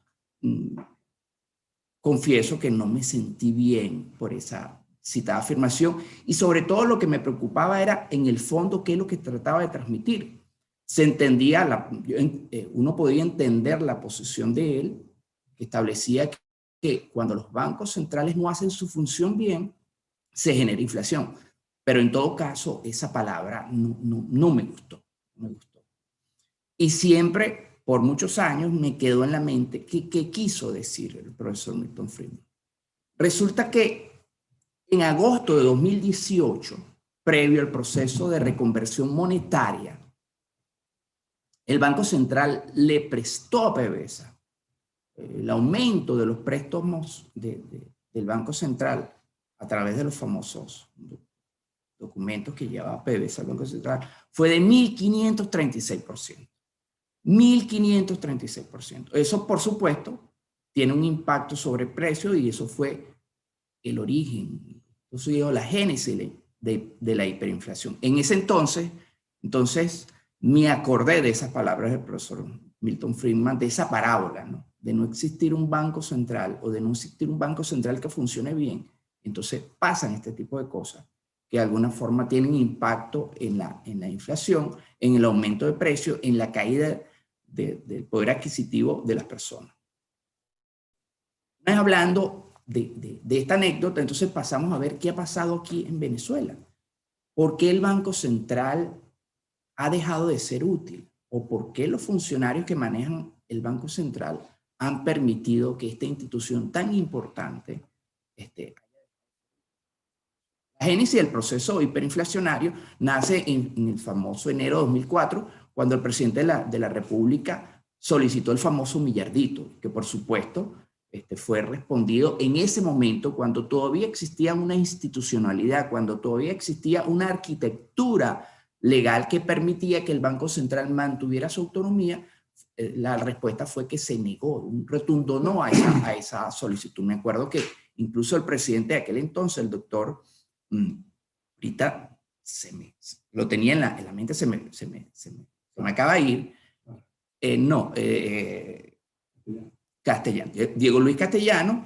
confieso que no me sentí bien por esa citada afirmación, y sobre todo lo que me preocupaba era en el fondo qué es lo que trataba de transmitir. Se entendía, uno podía entender la posición de él, que establecía que cuando los bancos centrales no hacen su función bien, se genera inflación. Pero en todo caso, esa palabra no me gustó. Y siempre, por muchos años, me quedó en la mente qué quiso decir el profesor Milton Friedman. Resulta que en agosto de 2018, previo al proceso de reconversión monetaria, el Banco Central le prestó a PDVSA el aumento de los préstamos del Banco Central a través de los famosos documentos que llevaba PDVSA al Banco Central fue de 1.536%. 1.536%. Eso, por supuesto, tiene un impacto sobre el precio y eso fue el origen, la génesis de la hiperinflación. En ese entonces me acordé de esas palabras del profesor Milton Friedman, de esa parábola, ¿no? De no existir un banco central o de no existir un banco central que funcione bien. Entonces pasan este tipo de cosas que de alguna forma tienen impacto en la inflación, en el aumento de precios, en la caída del poder adquisitivo de las personas. Hablando de esta anécdota, entonces pasamos a ver qué ha pasado aquí en Venezuela. ¿Por qué el Banco Central ha dejado de ser útil? ¿O por qué los funcionarios que manejan el Banco Central han permitido que esta institución tan importante La génesis del proceso hiperinflacionario nace en el famoso enero de 2004, cuando el presidente de la República solicitó el famoso millardito, que por supuesto fue respondido en ese momento cuando todavía existía una institucionalidad, cuando todavía existía una arquitectura legal que permitía que el Banco Central mantuviera su autonomía, la respuesta fue que se negó, un rotundo no a esa solicitud. Me acuerdo que incluso el presidente de aquel entonces, el doctor, ahorita lo tenía en la mente, se me acaba de ir. Castellano, Diego Luis Castellano,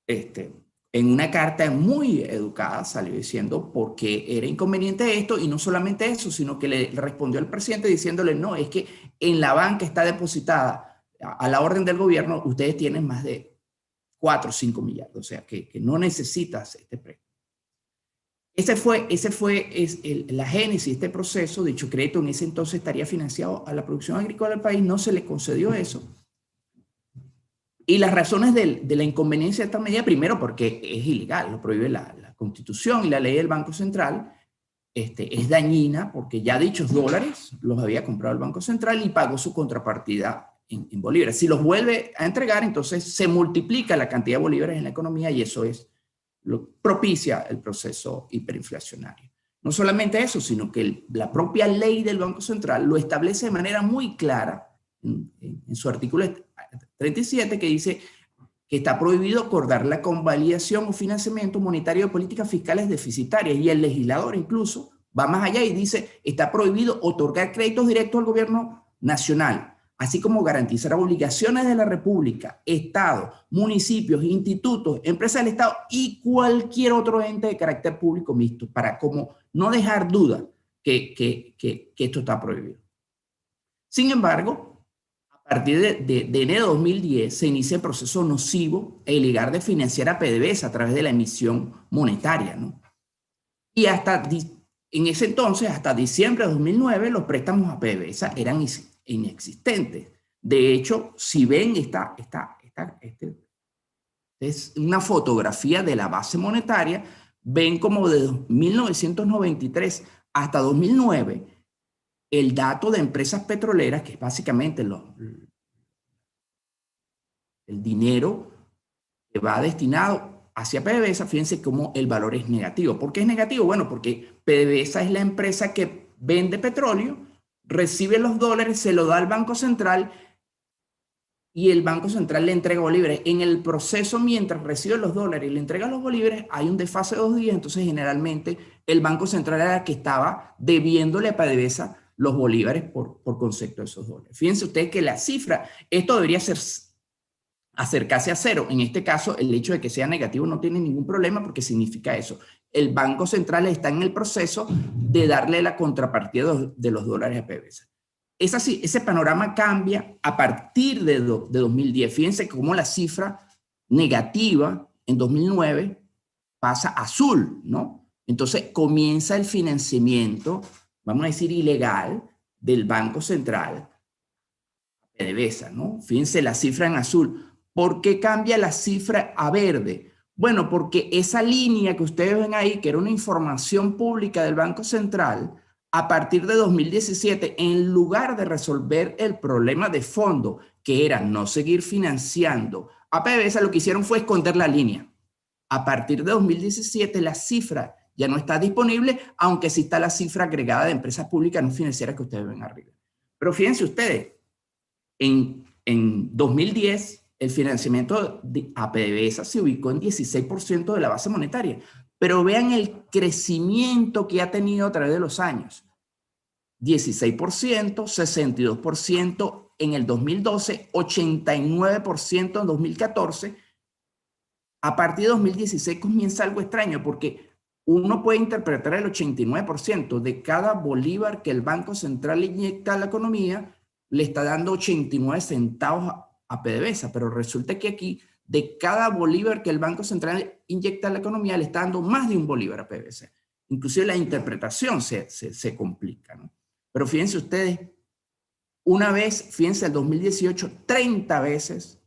en una carta muy educada salió diciendo por qué era inconveniente esto, y no solamente eso, sino que le respondió al presidente diciéndole, no, es que en la banca está depositada a la orden del gobierno, ustedes tienen más de 4 o 5 millardos, o sea que no necesitas este préstamo. Ese fue la génesis de este proceso. Dicho crédito en ese entonces estaría financiado a la producción agrícola del país, no se le concedió eso. Y las razones de la inconveniencia de esta medida, primero porque es ilegal, lo prohíbe la Constitución y la ley del Banco Central, es dañina porque ya dichos dólares los había comprado el Banco Central y pagó su contrapartida en bolívares. Si los vuelve a entregar, entonces se multiplica la cantidad de bolívares en la economía y eso propicia el proceso hiperinflacionario. No solamente eso, sino que la propia ley del Banco Central lo establece de manera muy clara en su artículo 37, que dice que está prohibido acordar la convalidación o financiamiento monetario de políticas fiscales deficitarias, y el legislador incluso va más allá y dice está prohibido otorgar créditos directos al gobierno nacional, así como garantizar obligaciones de la República, Estado, municipios, institutos, empresas del Estado y cualquier otro ente de carácter público mixto, para como no dejar duda que esto está prohibido. Sin embargo, a partir de enero de 2010 se inicia el proceso nocivo e ilegal de financiar a PDVSA a través de la emisión monetaria, ¿no? Y en ese entonces, hasta diciembre de 2009, los préstamos a PDVSA eran inexistentes. De hecho, si ven es una fotografía de la base monetaria, ven como de 1993 hasta 2009, el dato de empresas petroleras, que es básicamente el dinero que va destinado hacia PDVSA, fíjense cómo el valor es negativo. ¿Por qué es negativo? Bueno, porque PDVSA es la empresa que vende petróleo, recibe los dólares, se lo da al Banco Central y el Banco Central le entrega bolívares. En el proceso, mientras recibe los dólares y le entrega los bolívares, hay un desfase de 2 días, entonces generalmente el Banco Central era el que estaba debiéndole a PDVSA los bolívares por concepto de esos dólares. Fíjense ustedes que la cifra, esto debería acercarse a cero. En este caso, el hecho de que sea negativo no tiene ningún problema porque significa eso. El Banco Central está en el proceso de darle la contrapartida de los dólares a PDVSA. Es así, ese panorama cambia a partir de 2010. Fíjense cómo la cifra negativa en 2009 pasa a azul, ¿no? Entonces comienza el financiamiento, vamos a decir ilegal, del Banco Central a PDVSA, ¿no? Fíjense la cifra en azul. ¿Por qué cambia la cifra a verde? Bueno, porque esa línea que ustedes ven ahí, que era una información pública del Banco Central, a partir de 2017, en lugar de resolver el problema de fondo, que era no seguir financiando a PDVSA, lo que hicieron fue esconder la línea. A partir de 2017, la cifra ya no está disponible, aunque sí está la cifra agregada de empresas públicas no financieras que ustedes ven arriba. Pero fíjense ustedes, en 2010, el financiamiento a PDVSA se ubicó en 16% de la base monetaria. Pero vean el crecimiento que ha tenido a través de los años. 16%, 62% en el 2012, 89% en 2014. A partir de 2016 comienza algo extraño porque uno puede interpretar el 89% de cada bolívar que el Banco Central inyecta a la economía, le está dando 89 centavos a PDVSA, pero resulta que aquí de cada bolívar que el Banco Central inyecta a la economía le está dando más de un bolívar a PDVSA. Inclusive la interpretación se complica, ¿no? Pero fíjense ustedes, una vez, fíjense, el 2018, 30 veces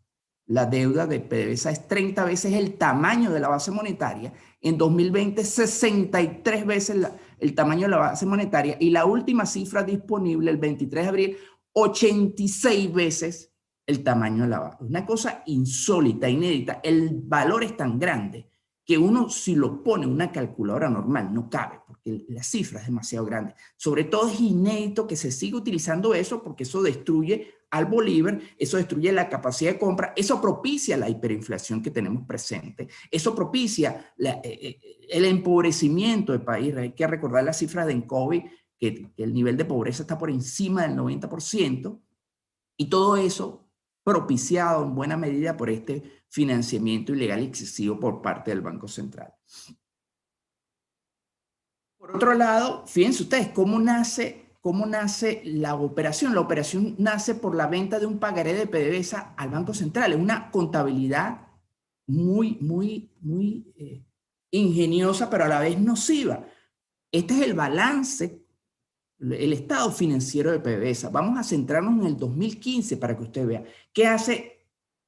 la deuda de PDVSA es 30 veces el tamaño de la base monetaria. En 2020, 63 veces el tamaño de la base monetaria. Y la última cifra disponible, el 23 de abril, 86 veces el tamaño de la base. Una cosa insólita, inédita. El valor es tan grande que uno, si lo pone en una calculadora normal, no cabe, porque la cifra es demasiado grande. Sobre todo es inédito que se siga utilizando eso, porque eso destruye al bolívar, eso destruye la capacidad de compra, eso propicia la hiperinflación que tenemos presente, eso propicia el empobrecimiento del país. Hay que recordar las cifras de Encovi, que el nivel de pobreza está por encima del 90%, y todo eso propiciado en buena medida por este financiamiento ilegal y excesivo por parte del Banco Central. Por otro lado, fíjense ustedes cómo nace la operación. La operación nace por la venta de un pagaré de PDVSA al Banco Central. Es una contabilidad muy ingeniosa, pero a la vez nociva. Este es el balance, el estado financiero de PDVSA. Vamos a centrarnos en el 2015 para que usted vea qué hace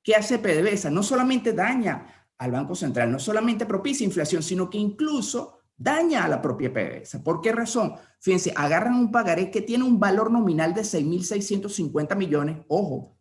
PDVSA. No solamente daña al Banco Central, no solamente propicia inflación, sino que incluso daña a la propia PDVSA. ¿Por qué razón? Fíjense, agarran un pagaré que tiene un valor nominal de 6.650 millones. Ojo,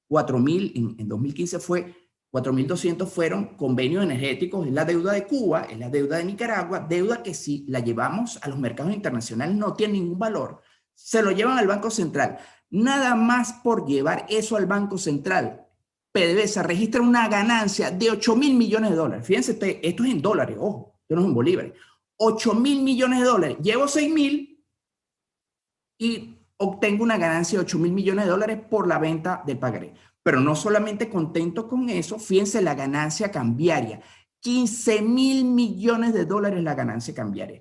4.000 en 2015 fue 4.200 fueron convenios energéticos, es la deuda de Cuba, es la deuda de Nicaragua, deuda que si la llevamos a los mercados internacionales no tiene ningún valor. Se lo llevan al Banco Central. Nada más por llevar eso al Banco Central, PDVSA registra una ganancia de 8.000 millones de dólares. Fíjense, esto es en dólares, ojo, esto no es en bolívares. 8.000 millones de dólares. Llevo 6.000 y obtengo una ganancia de 8.000 millones de dólares por la venta del pagaré. Pero no solamente contento con eso, fíjense la ganancia cambiaria. 15.000 millones de dólares la ganancia cambiaria.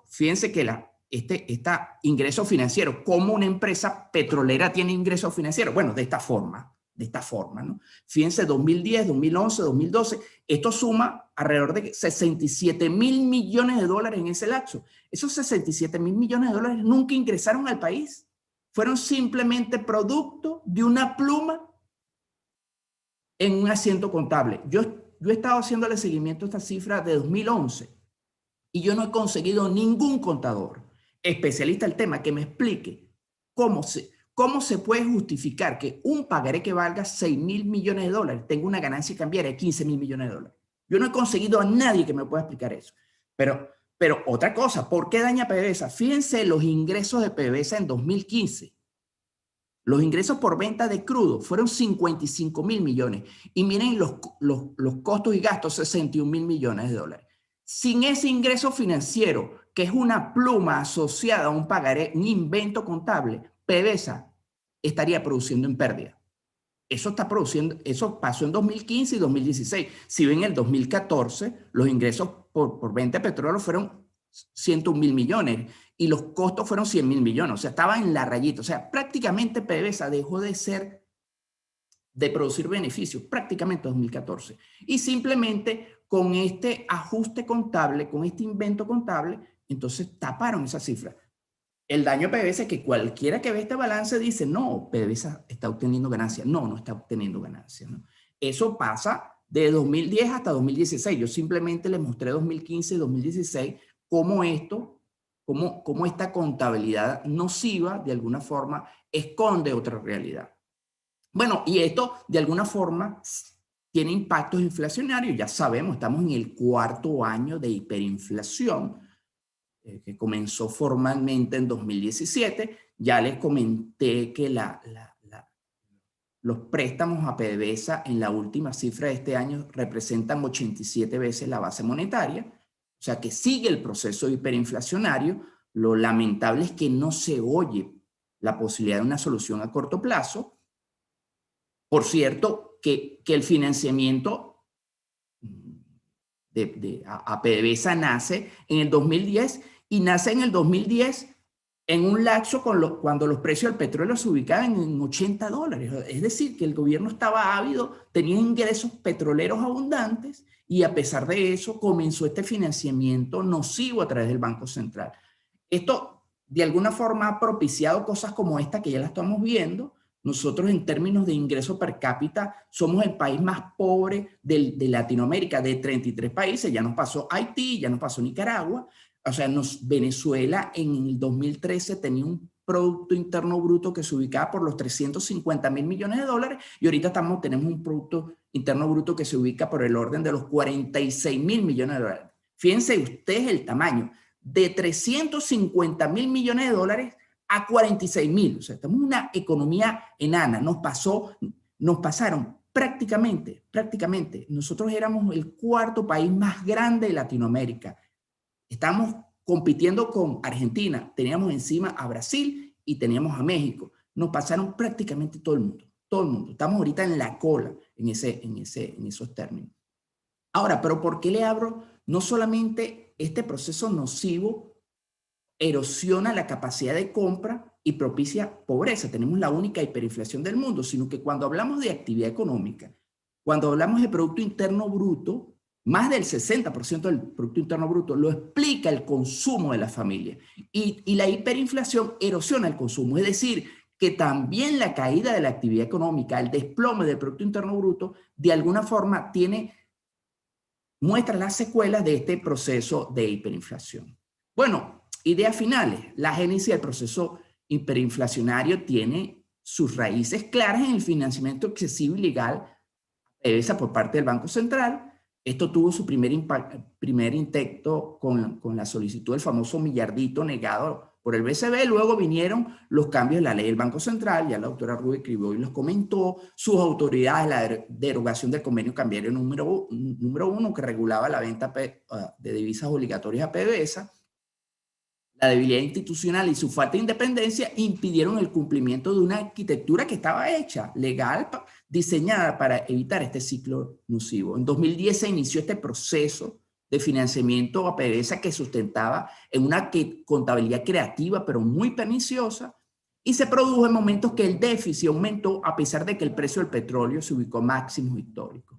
Fíjense que este ingreso financiero, ¿cómo una empresa petrolera tiene ingreso financiero? Bueno, de esta forma, ¿no? Fíjense, 2010, 2011, 2012, esto suma alrededor de 67.000 millones de dólares en ese lapso. Esos 67.000 millones de dólares nunca ingresaron al país. Fueron simplemente producto de una pluma en un asiento contable. Yo he estado haciéndole seguimiento a esta cifra de 2011 y yo no he conseguido ningún contador especialista del tema que me explique cómo se puede justificar que un pagaré que valga 6.000 millones de dólares tenga una ganancia cambiaria de 15.000 millones de dólares. Yo no he conseguido a nadie que me pueda explicar eso. Pero otra cosa, ¿por qué daña PDVSA? Fíjense los ingresos de PDVSA en 2015. Los ingresos por venta de crudo fueron 55.000 millones. Y miren los costos y gastos, 61.000 millones de dólares. Sin ese ingreso financiero, que es una pluma asociada a un pagaré, un invento contable, PDVSA estaría produciendo en pérdida. Eso pasó en 2015 y 2016. Si ven en el 2014, los ingresos por venta de petróleo fueron 101.000 millones y los costos fueron 100.000 millones. O sea, estaba en la rayita. O sea, prácticamente PDVSA dejó de producir beneficios, prácticamente en 2014. Y simplemente con este ajuste contable, con este invento contable, entonces taparon esa cifra. El daño a PDVSA es que cualquiera que ve este balance dice, no, PDVSA está obteniendo ganancias. No está obteniendo ganancias, ¿no? Eso pasa de 2010 hasta 2016. Yo simplemente les mostré 2015 y 2016 cómo esta contabilidad nociva de alguna forma esconde otra realidad. Bueno, y esto de alguna forma tiene impactos inflacionarios. Ya sabemos, estamos en el 4º año de hiperinflación, que comenzó formalmente en 2017. Ya les comenté que los préstamos a PDVSA en la última cifra de este año representan 87 veces la base monetaria, o sea que sigue el proceso hiperinflacionario. Lo lamentable es que no se oye la posibilidad de una solución a corto plazo. Por cierto, que el financiamiento a PDVSA nace en el 2010 y nace en el 2010 en un lapso cuando los precios del petróleo se ubicaban en $80. Es decir, que el gobierno estaba ávido, tenía ingresos petroleros abundantes y a pesar de eso comenzó este financiamiento nocivo a través del Banco Central. Esto de alguna forma ha propiciado cosas como esta que ya la estamos viendo. Nosotros en términos de ingreso per cápita somos el país más pobre de Latinoamérica, de 33 países. Ya nos pasó Haití, ya nos pasó Nicaragua. O sea, Venezuela en el 2013 tenía un Producto Interno Bruto que se ubicaba por los 350.000 millones de dólares y ahorita tenemos un Producto Interno Bruto que se ubica por el orden de los 46.000 millones de dólares. Fíjense ustedes el tamaño, de 350.000 millones de dólares a 46.000. O sea, estamos en una economía enana. Nos pasaron prácticamente, nosotros éramos el cuarto país más grande de Latinoamérica. Estamos compitiendo con Argentina, teníamos encima a Brasil y teníamos a México. Nos pasaron prácticamente todo el mundo, todo el mundo. Estamos ahorita en la cola en esos términos. Ahora, ¿pero por qué le abro? No solamente este proceso nocivo erosiona la capacidad de compra y propicia pobreza, tenemos la única hiperinflación del mundo, sino que cuando hablamos de actividad económica, cuando hablamos de Producto Interno Bruto, más del 60% del Producto Interno Bruto lo explica el consumo de la familia. Y la hiperinflación erosiona el consumo, es decir, que también la caída de la actividad económica, el desplome del Producto Interno Bruto, de alguna forma muestra las secuelas de este proceso de hiperinflación. Bueno, ideas finales. La génesis del proceso hiperinflacionario tiene sus raíces claras en el financiamiento excesivo y ilegal por parte del Banco Central. Esto tuvo su primer intento con la solicitud del famoso millardito negado por el BCB. Luego vinieron los cambios de la ley del Banco Central, ya la doctora Rubio escribió y los comentó, sus autoridades, la derogación del convenio cambiario número 1 que regulaba la venta de divisas obligatorias a PDVSA. La debilidad institucional y su falta de independencia impidieron el cumplimiento de una arquitectura que estaba hecha, legal, diseñada para evitar este ciclo nocivo. En 2010 se inició este proceso de financiamiento a PDVSA que sustentaba en una contabilidad creativa pero muy perniciosa, y se produjo en momentos que el déficit aumentó a pesar de que el precio del petróleo se ubicó a máximos históricos.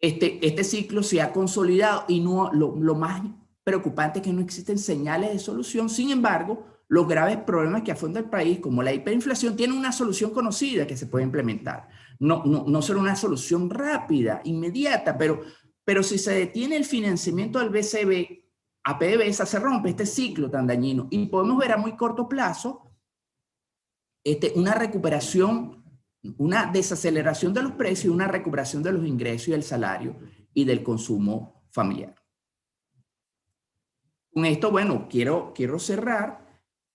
Este ciclo se ha consolidado y lo más preocupante es que no existen señales de solución. Sin embargo, los graves problemas que afronta el país, como la hiperinflación, tienen una solución conocida que se puede implementar. No será una solución rápida, inmediata, pero si se detiene el financiamiento del BCB a PDVSA, se rompe este ciclo tan dañino y podemos ver a muy corto plazo una recuperación, una desaceleración de los precios, una recuperación de los ingresos y del salario y del consumo familiar. Con esto, bueno, quiero cerrar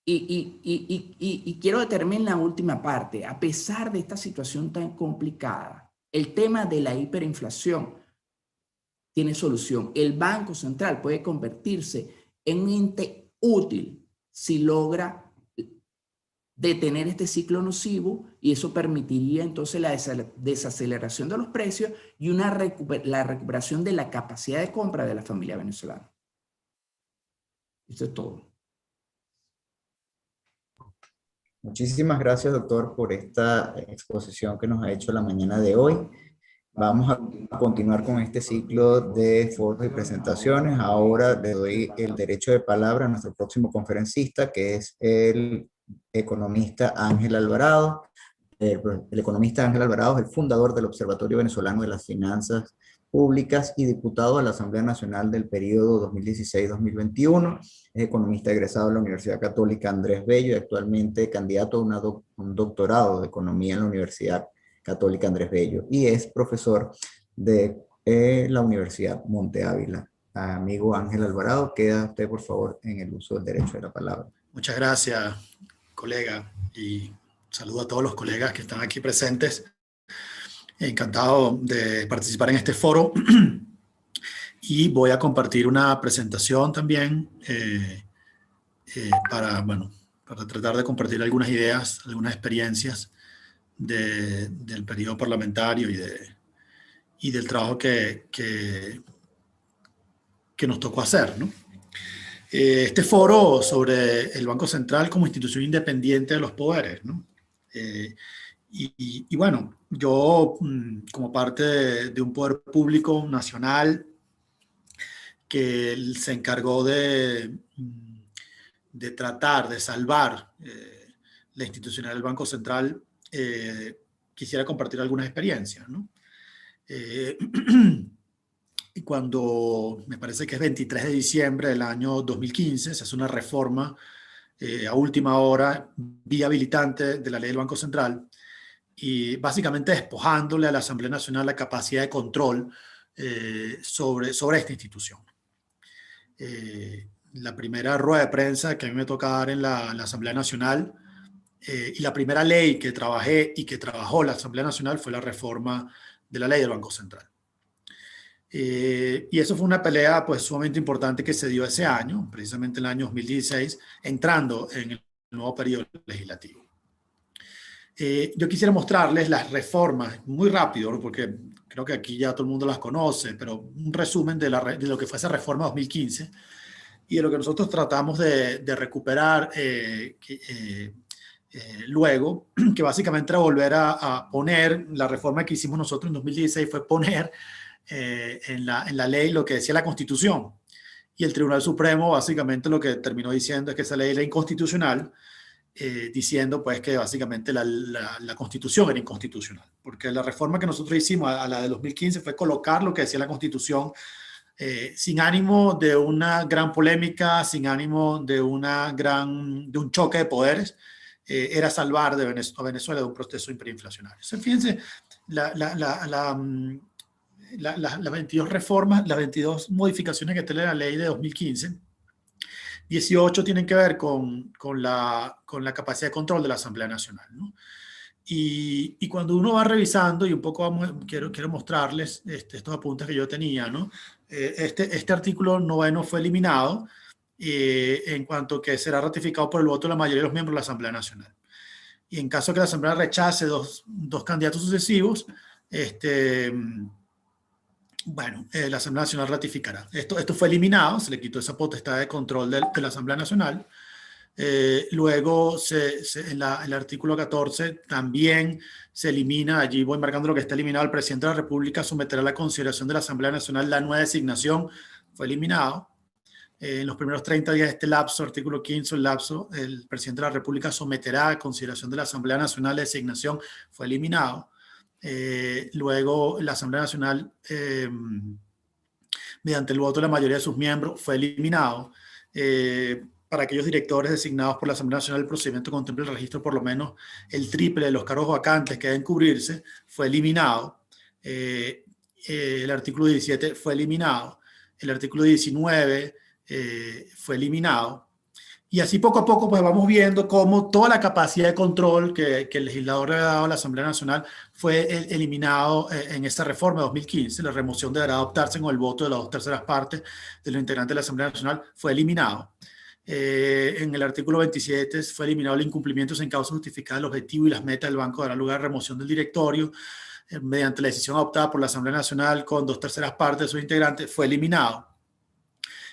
y quiero determinar la última parte. A pesar de esta situación tan complicada, el tema de la hiperinflación tiene solución. El Banco Central puede convertirse en un ente útil si logra detener este ciclo nocivo, y eso permitiría entonces la desaceleración de los precios y la recuperación de la capacidad de compra de la familia venezolana. Eso es todo. Muchísimas gracias, doctor, por esta exposición que nos ha hecho la mañana de hoy. Vamos a continuar con este ciclo de foros y presentaciones. Ahora le doy el derecho de palabra a nuestro próximo conferencista, que es el economista Ángel Alvarado. El economista Ángel Alvarado es el fundador del Observatorio Venezolano de las Finanzas Públicas y diputado a la Asamblea Nacional del periodo 2016-2021. Es economista egresado de la Universidad Católica Andrés Bello y actualmente candidato a un doctorado de Economía en la Universidad Católica Andrés Bello, y es profesor de la Universidad Monte Ávila. Amigo Ángel Alvarado, queda usted por favor en el uso del derecho de la palabra. Muchas gracias, colega, y saludo a todos los colegas que están aquí presentes. Encantado de participar en este foro y voy a compartir una presentación también para tratar de compartir algunas ideas, algunas experiencias del periodo parlamentario y del trabajo que nos tocó hacer, ¿no? Este foro sobre el Banco Central como institución independiente de los poderes, ¿no? Y bueno, yo como parte de un poder público nacional que se encargó de tratar de salvar la institucionalidad del Banco Central, quisiera compartir algunas experiencias, ¿no? Cuando, me parece que es 23 de diciembre del año 2015, se hace una reforma a última hora, vía habilitante de la ley del Banco Central, y básicamente despojándole a la Asamblea Nacional la capacidad de control sobre esta institución. la primera rueda de prensa que a mí me toca dar en la Asamblea Nacional, y la primera ley que trabajé y que trabajó la Asamblea Nacional fue la reforma de la ley del Banco Central. Y eso fue una pelea pues sumamente importante que se dio ese año, precisamente el año 2016, entrando en el nuevo periodo legislativo. Yo quisiera mostrarles las reformas muy rápido, ¿no? Porque creo que aquí ya todo el mundo las conoce, pero un resumen de lo que fue esa reforma 2015 y de lo que nosotros tratamos de recuperar luego, que básicamente era volver a poner, la reforma que hicimos nosotros en 2016 fue poner en la ley lo que decía la Constitución. Y el Tribunal Supremo básicamente lo que terminó diciendo es que esa ley era inconstitucional, diciendo pues que básicamente la Constitución era inconstitucional, porque la reforma que nosotros hicimos a la de 2015 fue colocar lo que decía la Constitución, sin ánimo de una gran polémica, sin ánimo de un choque de poderes, era salvar a Venezuela de un proceso hiperinflacionario. O sea, fíjense, las 22 reformas, las 22 modificaciones que tiene la ley de 2015, 18 tienen que ver con la capacidad de control de la Asamblea Nacional, ¿no? Y cuando uno va revisando, y un poco quiero mostrarles estos apuntes que yo tenía, ¿no? Este artículo 9 fue eliminado en cuanto que será ratificado por el voto de la mayoría de los miembros de la Asamblea Nacional. Y en caso que la Asamblea rechace dos candidatos sucesivos, bueno, la Asamblea Nacional ratificará. Esto fue eliminado, se le quitó esa potestad de control de la Asamblea Nacional. Luego, en el artículo 14 también se elimina, allí voy marcando lo que está eliminado, el presidente de la República someterá a la consideración de la Asamblea Nacional la nueva designación, fue eliminado. En los primeros 30 días de este lapso, artículo 15, el presidente de la República someterá a consideración de la Asamblea Nacional la designación, fue eliminado. Luego, la Asamblea Nacional, mediante el voto de la mayoría de sus miembros, fue eliminado. Para aquellos directores designados por la Asamblea Nacional, el procedimiento contempla el registro por lo menos el triple de los cargos vacantes que deben cubrirse, fue eliminado. El artículo 17 fue eliminado. El artículo 19 fue eliminado. Y así poco a poco pues vamos viendo cómo toda la capacidad de control que el legislador le ha dado a la Asamblea Nacional fue eliminado en esta reforma de 2015. La remoción deberá adoptarse con el voto de las 2/3 partes de los integrantes de la Asamblea Nacional, fue eliminado. En el artículo 27 fue eliminado el incumplimiento sin causa justificada del objetivo y las metas del banco, dará lugar a remoción del directorio mediante la decisión adoptada por la Asamblea Nacional con 2/3 partes de sus integrantes, fue eliminado.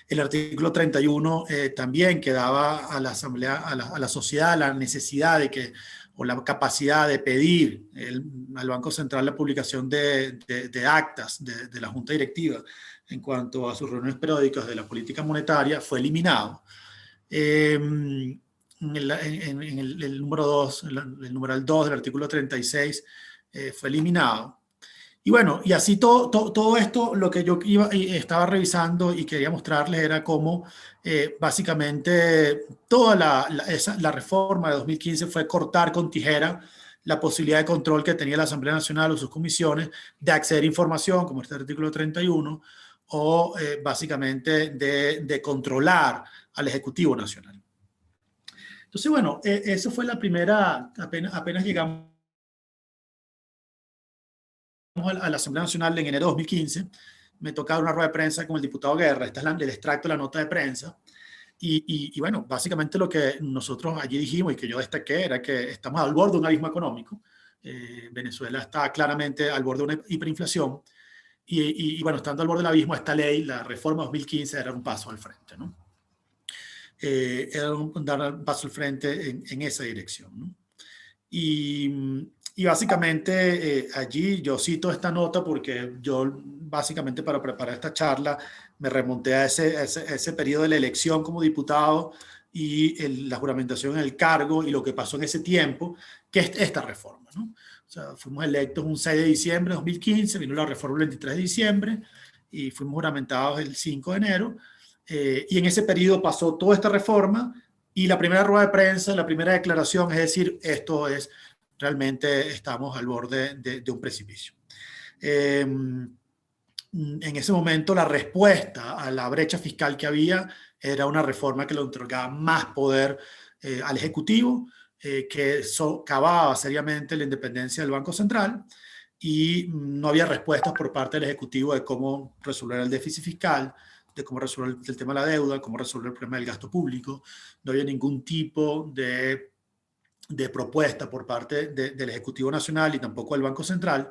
El artículo 31 también que daba a la Asamblea, a la sociedad la necesidad de que, o la capacidad de pedir al Banco Central la publicación de actas de la Junta Directiva en cuanto a sus reuniones periódicas de la política monetaria, fue eliminado. En el número 2, el numeral 2 del artículo 36 fue eliminado. Y bueno, y así todo esto, lo que yo estaba revisando y quería mostrarles era cómo básicamente toda la reforma de 2015 fue cortar con tijera la posibilidad de control que tenía la Asamblea Nacional o sus comisiones de acceder a información, como este artículo 31, o básicamente de controlar al Ejecutivo Nacional. Entonces, bueno, eso fue la primera, apenas llegamos a la Asamblea Nacional en enero de 2015, me tocaba una rueda de prensa con el diputado Guerra, este es el extracto de la nota de prensa, y bueno, básicamente lo que nosotros allí dijimos y que yo destaqué era que estamos al borde de un abismo económico, Venezuela está claramente al borde de una hiperinflación, y bueno, estando al borde del abismo, esta ley, la reforma 2015, era un paso al frente, ¿no? Era dar un paso al frente en esa dirección, ¿no? Y básicamente allí yo cito esta nota porque yo básicamente para preparar esta charla me remonté a ese periodo de la elección como diputado y la juramentación en el cargo y lo que pasó en ese tiempo, que es esta reforma, ¿no? O sea, fuimos electos un 6 de diciembre de 2015, vino la reforma el 23 de diciembre y fuimos juramentados el 5 de enero. Y en ese periodo pasó toda esta reforma y la primera rueda de prensa, la primera declaración es decir, esto es, realmente estamos al borde de un precipicio. en ese momento la respuesta a la brecha fiscal que había era una reforma que le otorgaba más poder al Ejecutivo, que socavaba seriamente la independencia del Banco Central, y no había respuestas por parte del Ejecutivo de cómo resolver el déficit fiscal, de cómo resolver el tema de la deuda, cómo resolver el problema del gasto público. No había ningún tipo de propuesta por parte del Ejecutivo Nacional y tampoco del Banco Central.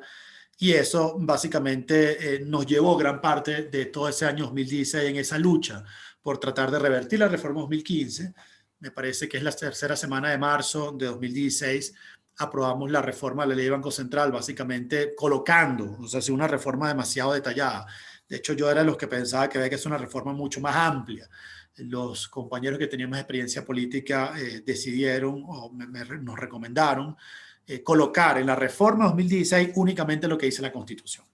Y eso básicamente nos llevó gran parte de todo ese año 2016 en esa lucha por tratar de revertir la reforma 2015. Me parece que es la tercera semana de marzo de 2016, aprobamos la reforma de la ley de Banco Central, básicamente colocando, o sea, una reforma demasiado detallada. De hecho, yo era de los que pensaba que había que hacer una reforma mucho más amplia. Los compañeros que tenían más experiencia política decidieron o nos recomendaron colocar en la reforma 2016 únicamente lo que dice la Constitución,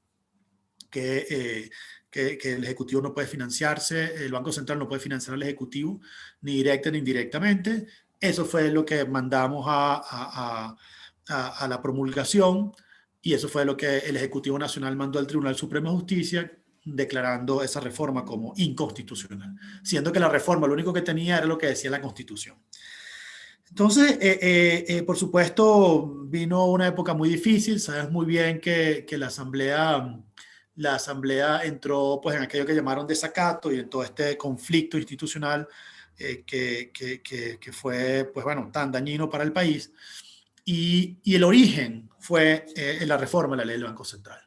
que el Ejecutivo no puede financiarse, el Banco Central no puede financiar al Ejecutivo, ni directa ni indirectamente. Eso fue lo que mandamos a la promulgación, y eso fue lo que el Ejecutivo Nacional mandó al Tribunal Supremo de Justicia, declarando esa reforma como inconstitucional, siendo que la reforma lo único que tenía era lo que decía la Constitución. Entonces, por supuesto, vino una época muy difícil. Sabes muy bien que la Asamblea entró pues, en aquello que llamaron desacato y en todo este conflicto institucional que fue pues, bueno, tan dañino para el país. Y el origen fue la reforma de la ley del Banco Central.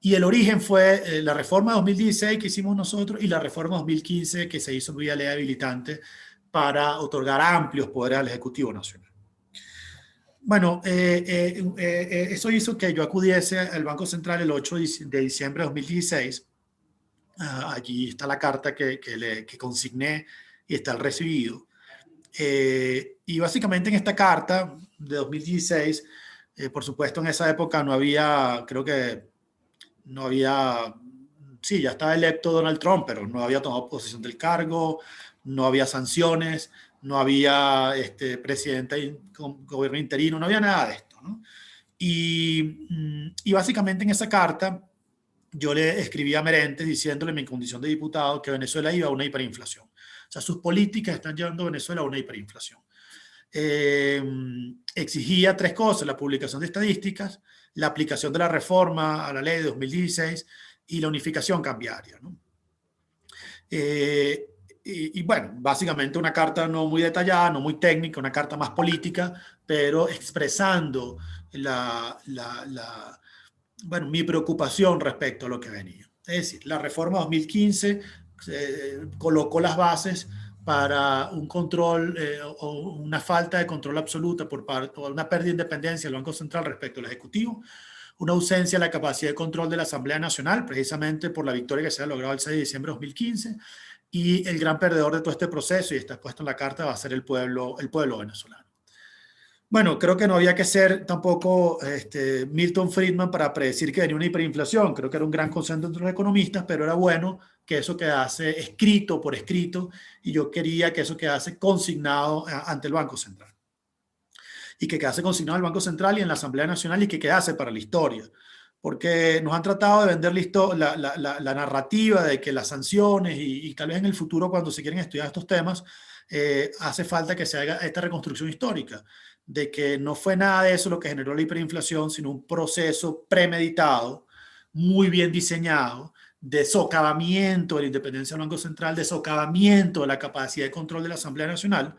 Y el origen fue la reforma 2016 que hicimos nosotros y la reforma 2015 que se hizo vía ley habilitante para otorgar amplios poderes al Ejecutivo Nacional. Bueno, eso hizo que yo acudiese al Banco Central el 8 de diciembre de 2016. Allí está la carta que consigné y está el recibido. Y básicamente en esta carta de 2016, por supuesto en esa época no había, creo que no había, sí, ya estaba electo Donald Trump, pero no había tomado posesión del cargo, no había sanciones, no había presidente con gobierno interino, no había nada de esto, ¿no? Y básicamente en esa carta yo le escribí a Merentes diciéndole en mi condición de diputado que Venezuela iba a una hiperinflación. O sea, sus políticas están llevando a Venezuela a una hiperinflación. Exigía tres cosas: la publicación de estadísticas, la aplicación de la reforma a la ley de 2016 y la unificación cambiaria, ¿no? Y bueno, básicamente una carta no muy detallada, no muy técnica, una carta más política, pero expresando bueno, mi preocupación respecto a lo que venía. Es decir, la reforma 2015 colocó las bases para un control o una falta de control absoluta por parte, o una pérdida de independencia del Banco Central respecto al Ejecutivo, una ausencia de la capacidad de control de la Asamblea Nacional, precisamente por la victoria que se ha logrado el 6 de diciembre de 2015, y el gran perdedor de todo este proceso, y está puesto en la carta, va a ser el pueblo venezolano. Bueno, creo que no había que ser tampoco Milton Friedman para predecir que venía una hiperinflación. Creo que era un gran consenso entre los economistas, pero era bueno que eso quedase escrito por escrito, y yo quería que eso quedase consignado ante el Banco Central. Y que quedase consignado en el Banco Central y en la Asamblea Nacional, y que quedase para la historia. Porque nos han tratado de vender la narrativa de que las sanciones y tal vez en el futuro, cuando se quieren estudiar estos temas, hace falta que se haga esta reconstrucción histórica, de que no fue nada de eso lo que generó la hiperinflación, sino un proceso premeditado, muy bien diseñado, de socavamiento de la independencia del Banco Central, de socavamiento de la capacidad de control de la Asamblea Nacional.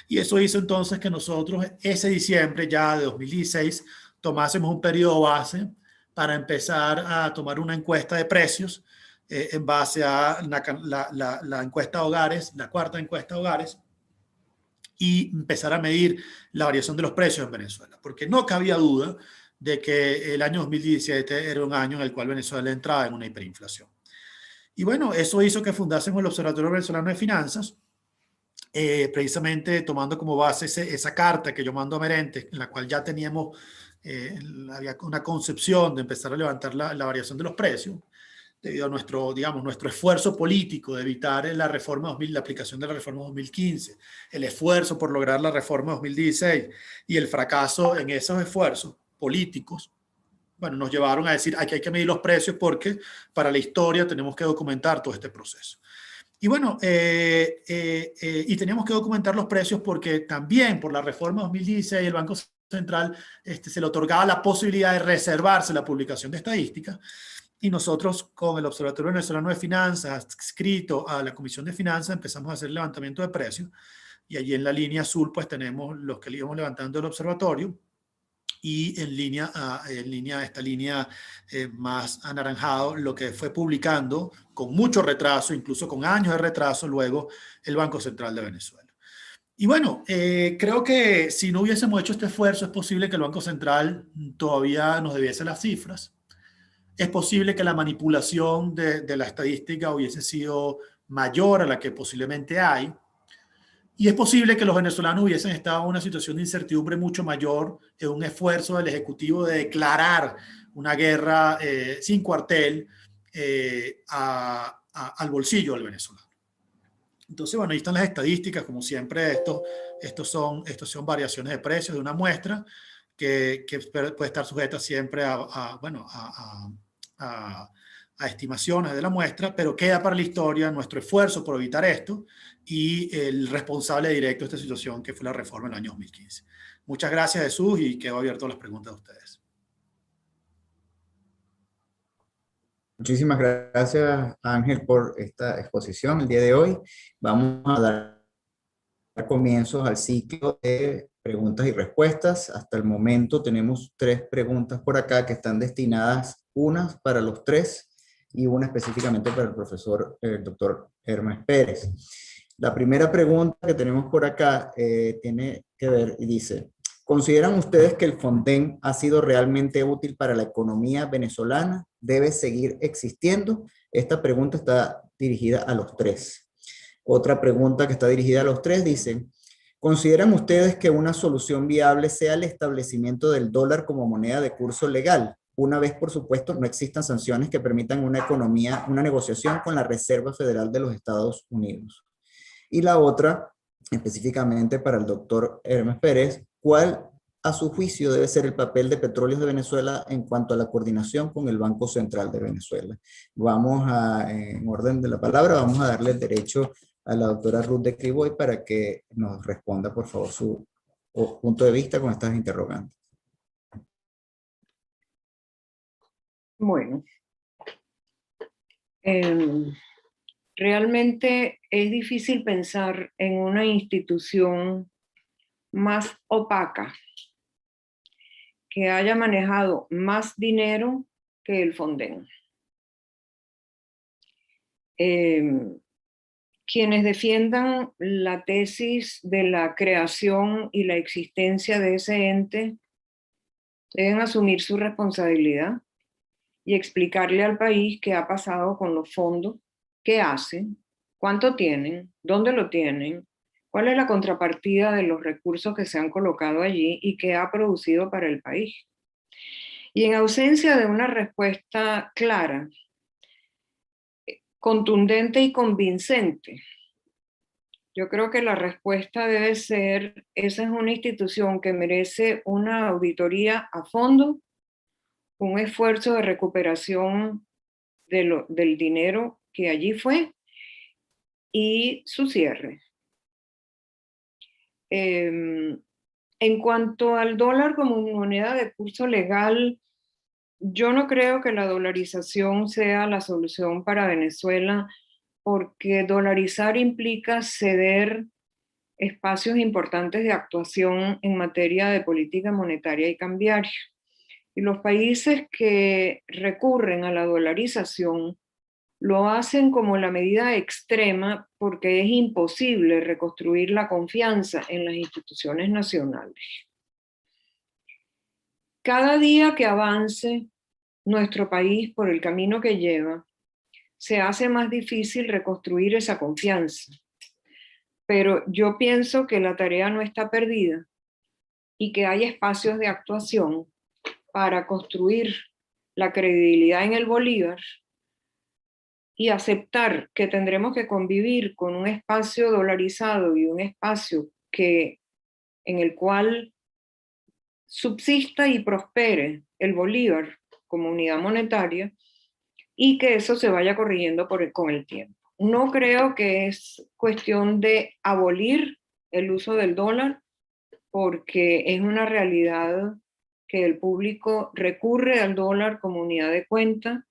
Y eso hizo entonces que nosotros ese diciembre ya de 2016 tomásemos un periodo base para empezar a tomar una encuesta de precios en base a la encuesta de hogares, la cuarta encuesta de hogares, y empezar a medir la variación de los precios en Venezuela, porque no cabía duda de que el año 2017 era un año en el cual Venezuela entraba en una hiperinflación. Y bueno, eso hizo que fundásemos el Observatorio Venezolano de Finanzas, precisamente tomando como base esa carta que yo mando a Merentes, en la cual ya teníamos había una concepción de empezar a levantar la variación de los precios, debido a nuestro esfuerzo político de evitar la aplicación de la reforma 2015, el esfuerzo por lograr la reforma 2016 y el fracaso en esos esfuerzos políticos. bueno, nos llevaron a decir que hay que medir los precios porque para la historia tenemos que documentar todo este proceso. Y bueno, y teníamos que documentar los precios porque también por la reforma 2016 el Banco Central se le otorgaba la posibilidad de reservarse la publicación de estadísticas, y nosotros con el Observatorio Venezolano de Finanzas, adscrito a la Comisión de Finanzas, empezamos a hacer el levantamiento de precios, y allí en la línea azul pues tenemos los que le íbamos levantando el observatorio, y en línea esta línea más anaranjado, lo que fue publicando con mucho retraso, incluso con años de retraso, luego el Banco Central de Venezuela. Y bueno, creo que si no hubiésemos hecho este esfuerzo, es posible que el Banco Central todavía nos debiese las cifras. Es posible que la manipulación de la estadística hubiese sido mayor a la que posiblemente hay. Y es posible que los venezolanos hubiesen estado en una situación de incertidumbre mucho mayor en un esfuerzo del Ejecutivo de declarar una guerra sin cuartel al bolsillo del venezolano. Entonces, bueno, ahí están las estadísticas. Como siempre, estos son variaciones de precios de una muestra que puede estar sujeta siempre a estimaciones de la muestra, pero queda para la historia nuestro esfuerzo por evitar esto y el responsable directo de esta situación, que fue la reforma en el año 2015. Muchas gracias, Jesús, y quedo abierto a las preguntas de ustedes. Muchísimas gracias, Ángel, por esta exposición el día de hoy. Vamos a dar comienzos al ciclo de preguntas y respuestas. Hasta el momento tenemos 3 preguntas por acá que están destinadas, unas para los 3 y una específicamente para el profesor, el doctor Hermes Pérez. La primera pregunta que tenemos por acá tiene que ver y dice: ¿consideran ustedes que el Fonden ha sido realmente útil para la economía venezolana? ¿Debe seguir existiendo? Esta pregunta está dirigida a los 3. Otra pregunta que está dirigida a los 3 dice: ¿consideran ustedes que una solución viable sea el establecimiento del dólar como moneda de curso legal? Una vez, por supuesto, no existan sanciones que permitan una negociación con la Reserva Federal de los Estados Unidos. Y la otra, específicamente para el doctor Hermes Pérez: ¿cuál, a su juicio, debe ser el papel de Petróleos de Venezuela en cuanto a la coordinación con el Banco Central de Venezuela? En orden de la palabra, vamos a darle el derecho a la doctora Ruth de Criboy para que nos responda, por favor, su punto de vista con estas interrogantes. Bueno, realmente es difícil pensar en una institución más opaca que haya manejado más dinero que el Fonden. Quienes defiendan la tesis de la creación y la existencia de ese ente deben asumir su responsabilidad y explicarle al país qué ha pasado con los fondos, qué hacen, cuánto tienen, dónde lo tienen, cuál es la contrapartida de los recursos que se han colocado allí y qué ha producido para el país. Y en ausencia de una respuesta clara, contundente y convincente, yo creo que la respuesta debe ser: esa es una institución que merece una auditoría a fondo, un esfuerzo de recuperación del dinero que allí fue y su cierre. En cuanto al dólar como moneda de curso legal, yo no creo que la dolarización sea la solución para Venezuela, porque dolarizar implica ceder espacios importantes de actuación en materia de política monetaria y cambiaria. Y los países que recurren a la dolarización lo hacen como la medida extrema, porque es imposible reconstruir la confianza en las instituciones nacionales. Cada día que avance nuestro país por el camino que lleva, se hace más difícil reconstruir esa confianza. Pero yo pienso que la tarea no está perdida y que hay espacios de actuación para construir la credibilidad en el Bolívar y aceptar que tendremos que convivir con un espacio dolarizado y un espacio en el cual subsista y prospere el Bolívar, como unidad monetaria y que eso se vaya corrigiendo con el tiempo. No creo que es cuestión de abolir el uso del dólar, porque es una realidad que el público recurre al dólar como unidad de cuenta,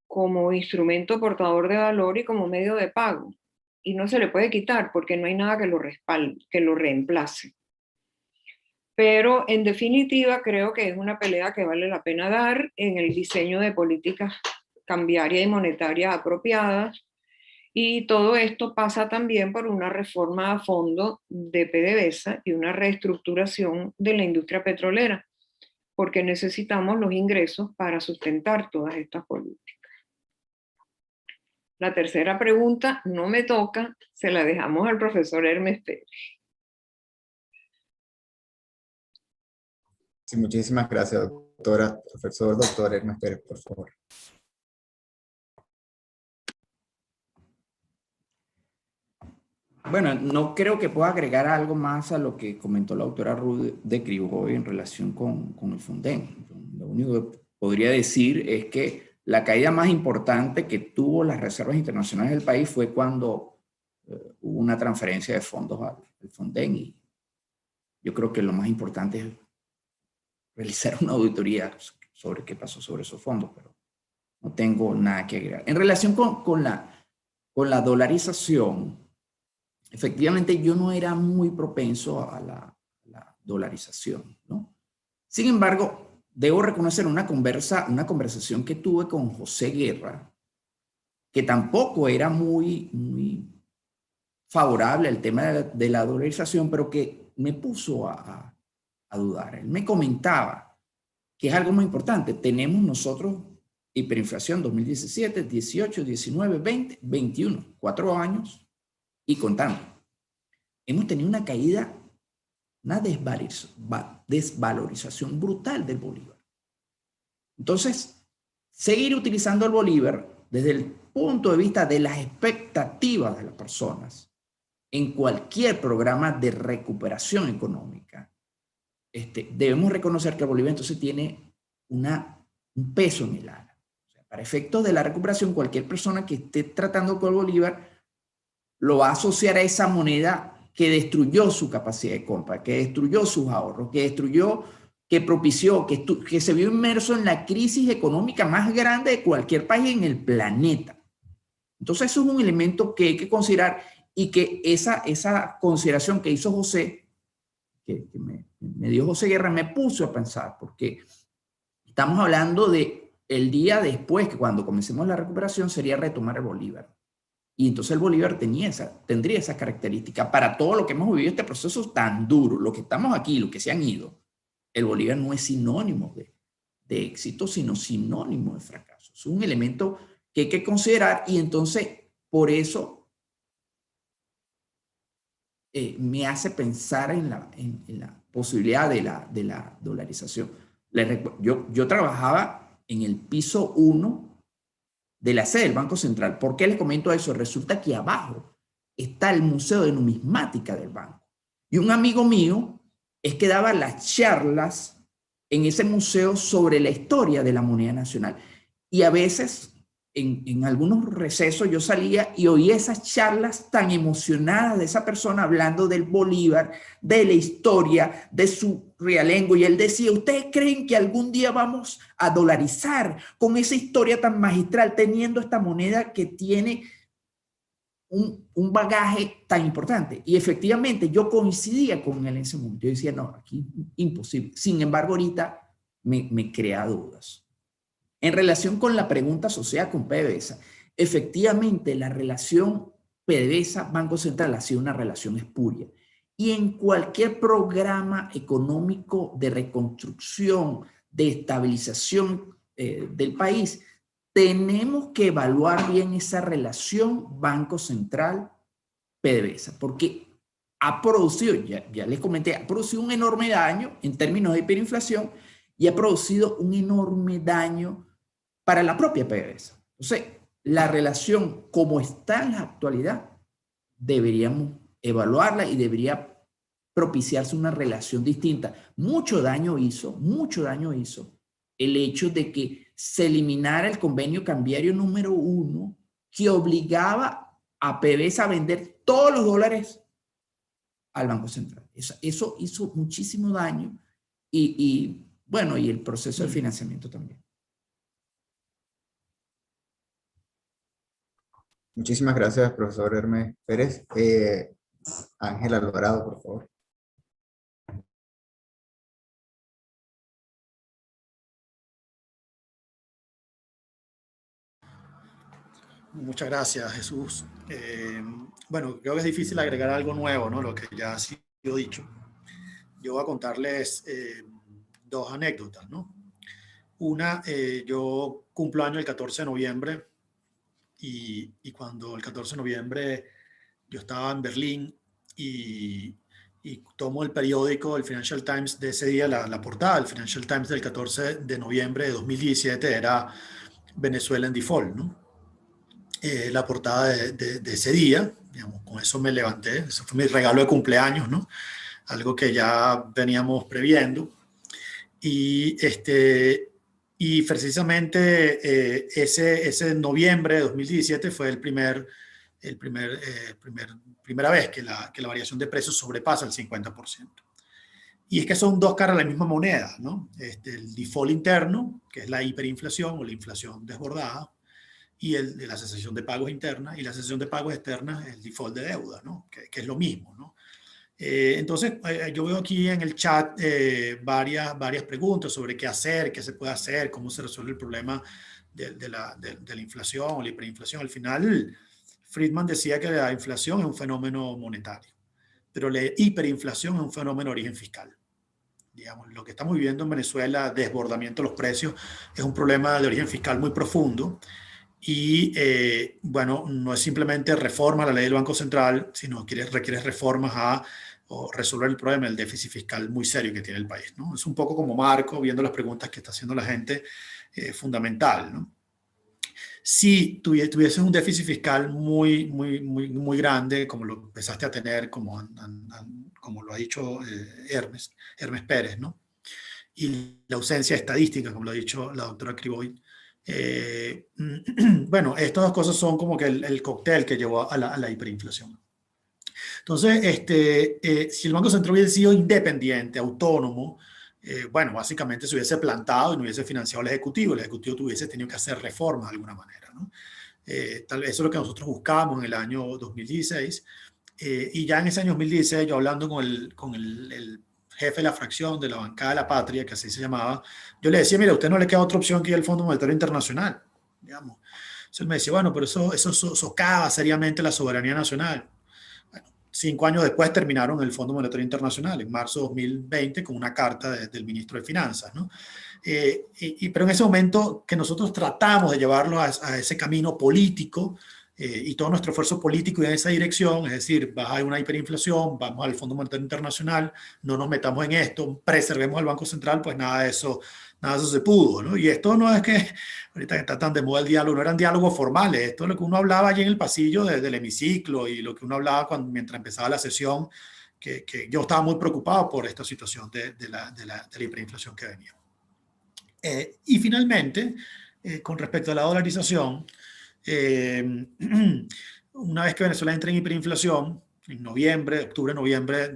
como instrumento portador de valor y como medio de pago. Y no se le puede quitar porque no hay nada que lo respalde, que lo reemplace. Pero en definitiva creo que es una pelea que vale la pena dar en el diseño de políticas cambiarias y monetarias apropiadas. Y todo esto pasa también por una reforma a fondo de PDVSA y una reestructuración de la industria petrolera, porque necesitamos los ingresos para sustentar todas estas políticas. La tercera pregunta no me toca, se la dejamos al profesor Hermes Pérez. Sí, muchísimas gracias, doctora. Profesor, doctor Hermes Pérez, por favor. Bueno, no creo que pueda agregar algo más a lo que comentó la doctora Ruth de Criboy en relación con el Fonden. Lo único que podría decir es que la caída más importante que tuvo las reservas internacionales del país fue cuando hubo una transferencia de fondos al Fonden, y yo creo que lo más importante es realizar una auditoría sobre qué pasó sobre esos fondos, pero no tengo nada que agregar. En relación con la dolarización, efectivamente yo no era muy propenso a la dolarización, ¿no? Sin embargo, debo reconocer una conversación que tuve con José Guerra, que tampoco era muy favorable al tema de la dolarización, pero que me puso a dudar. Él me comentaba que es algo muy importante. Tenemos nosotros hiperinflación 2017, 18, 19, 20, 21, 4 años y contando. Hemos tenido una caída, una desvalorización brutal del bolívar. Entonces, seguir utilizando el bolívar desde el punto de vista de las expectativas de las personas en cualquier programa de recuperación económica, debemos reconocer que el bolívar entonces tiene un peso en el ala. O sea, para efectos de la recuperación, cualquier persona que esté tratando con el bolívar lo va a asociar a esa moneda que destruyó su capacidad de compra, que destruyó sus ahorros, que propició, que se vio inmerso en la crisis económica más grande de cualquier país en el planeta. Entonces eso es un elemento que hay que considerar, y que esa consideración que hizo José, que me dio José Guerra, me puso a pensar, porque estamos hablando de el día después, que cuando comencemos la recuperación sería retomar el bolívar. Y entonces el bolívar tendría esa característica. Para todo lo que hemos vivido este proceso tan duro, lo que estamos aquí, lo que se han ido, el bolívar no es sinónimo de éxito, sino sinónimo de fracaso. Es un elemento que hay que considerar, y entonces por eso me hace pensar en la posibilidad de la dolarización. Yo trabajaba en el piso 1 de la sede del Banco Central. ¿Por qué les comento eso? Resulta que abajo está el Museo de Numismática del banco. Y un amigo mío es que daba las charlas en ese museo sobre la historia de la moneda nacional. Y a veces, en algunos recesos, yo salía y oía esas charlas tan emocionadas de esa persona hablando del bolívar, de la historia, de su realengo. Y él decía, ¿ustedes creen que algún día vamos a dolarizar con esa historia tan magistral, teniendo esta moneda que tiene un bagaje tan importante? Y efectivamente yo coincidía con él en ese momento. Yo decía, no, aquí imposible. Sin embargo, ahorita me crea dudas. En relación con la pregunta asociada con PDVSA, efectivamente la relación PDVSA-Banco Central ha sido una relación espuria. Y en cualquier programa económico de reconstrucción, de estabilización del país, tenemos que evaluar bien esa relación Banco Central-PDVSA, porque ha producido, ya les comenté, ha producido un enorme daño en términos de hiperinflación, y ha producido un enorme daño para la propia PDVSA. Entonces, la relación como está en la actualidad, deberíamos evaluarla y debería propiciarse una relación distinta. Mucho daño hizo el hecho de que se eliminara el convenio cambiario número 1 que obligaba a PDVSA a vender todos los dólares al Banco Central. Eso hizo muchísimo daño bueno, y el proceso de financiamiento también. Muchísimas gracias, profesor Hermes Pérez. Ángel Alvarado, por favor. Muchas gracias, Jesús. Bueno, creo que es difícil agregar algo nuevo, ¿no? Lo que ya ha sido dicho. Yo voy a contarles dos anécdotas, ¿no? Una, yo cumplo año el 14 de noviembre y cuando el 14 de noviembre yo estaba en Berlín y tomo el periódico, el Financial Times de ese día, la portada del Financial Times del 14 de noviembre de 2017 era Venezuela en default, ¿no? La portada de ese día, digamos, con eso me levanté, eso fue mi regalo de cumpleaños, ¿no? Algo que ya veníamos previendo. Y precisamente ese noviembre de 2017 fue primera vez que la variación de precios sobrepasa el 50%. Y es que son dos caras de la misma moneda, ¿no? El default interno, que es la hiperinflación o la inflación desbordada, y de la cesación de pagos interna, y la cesación de pagos externa, el default de deuda, ¿no? Que es lo mismo, ¿no? Entonces, yo veo aquí en el chat varias preguntas sobre qué hacer, qué se puede hacer, cómo se resuelve el problema de la inflación o la hiperinflación. Al final, Friedman decía que la inflación es un fenómeno monetario, pero la hiperinflación es un fenómeno de origen fiscal. Digamos, lo que estamos viviendo en Venezuela, desbordamiento de los precios, es un problema de origen fiscal muy profundo. Y bueno, no es simplemente reforma a la ley del Banco Central, sino que requiere reformas o resolver el problema del déficit fiscal muy serio que tiene el país, ¿no? Es un poco como marco, viendo las preguntas que está haciendo la gente, fundamental, ¿no? Si tuvieses un déficit fiscal muy grande, como lo empezaste a tener, como lo ha dicho Hermes Pérez, ¿no? Y la ausencia de estadística, como lo ha dicho la doctora Criboy. Bueno, estas dos cosas son como que el cóctel que llevó a la hiperinflación. Entonces, si el Banco Central hubiese sido independiente, autónomo, bueno, básicamente se hubiese plantado y no hubiese financiado el Ejecutivo tuviese tenido que hacer reformas de alguna manera, ¿no? Tal vez eso es lo que nosotros buscábamos en el año 2016, y ya en ese año 2016, yo hablando con el jefe de la fracción de la bancada de la patria, que así se llamaba, yo le decía, mira, a usted no le queda otra opción que ir al Fondo Monetario Internacional, digamos. Entonces él me decía, bueno, pero eso socava seriamente la soberanía nacional. Bueno, 5 años después terminaron el Fondo Monetario Internacional, en marzo de 2020, con una carta del ministro de Finanzas, ¿no? Pero en ese momento que nosotros tratamos de llevarlo a ese camino político, y todo nuestro esfuerzo político en esa dirección, es decir, baja una hiperinflación, vamos al Fondo Monetario Internacional, no nos metamos en esto, preservemos al Banco Central, pues nada de eso se pudo, ¿no? Y esto no es que, ahorita que está tan de moda el diálogo, no eran diálogos formales, esto es lo que uno hablaba allí en el pasillo del hemiciclo y lo que uno hablaba mientras empezaba la sesión, que yo estaba muy preocupado por esta situación de la hiperinflación que venía. Y finalmente, con respecto a la dolarización, una vez que Venezuela entra en hiperinflación, en octubre-noviembre de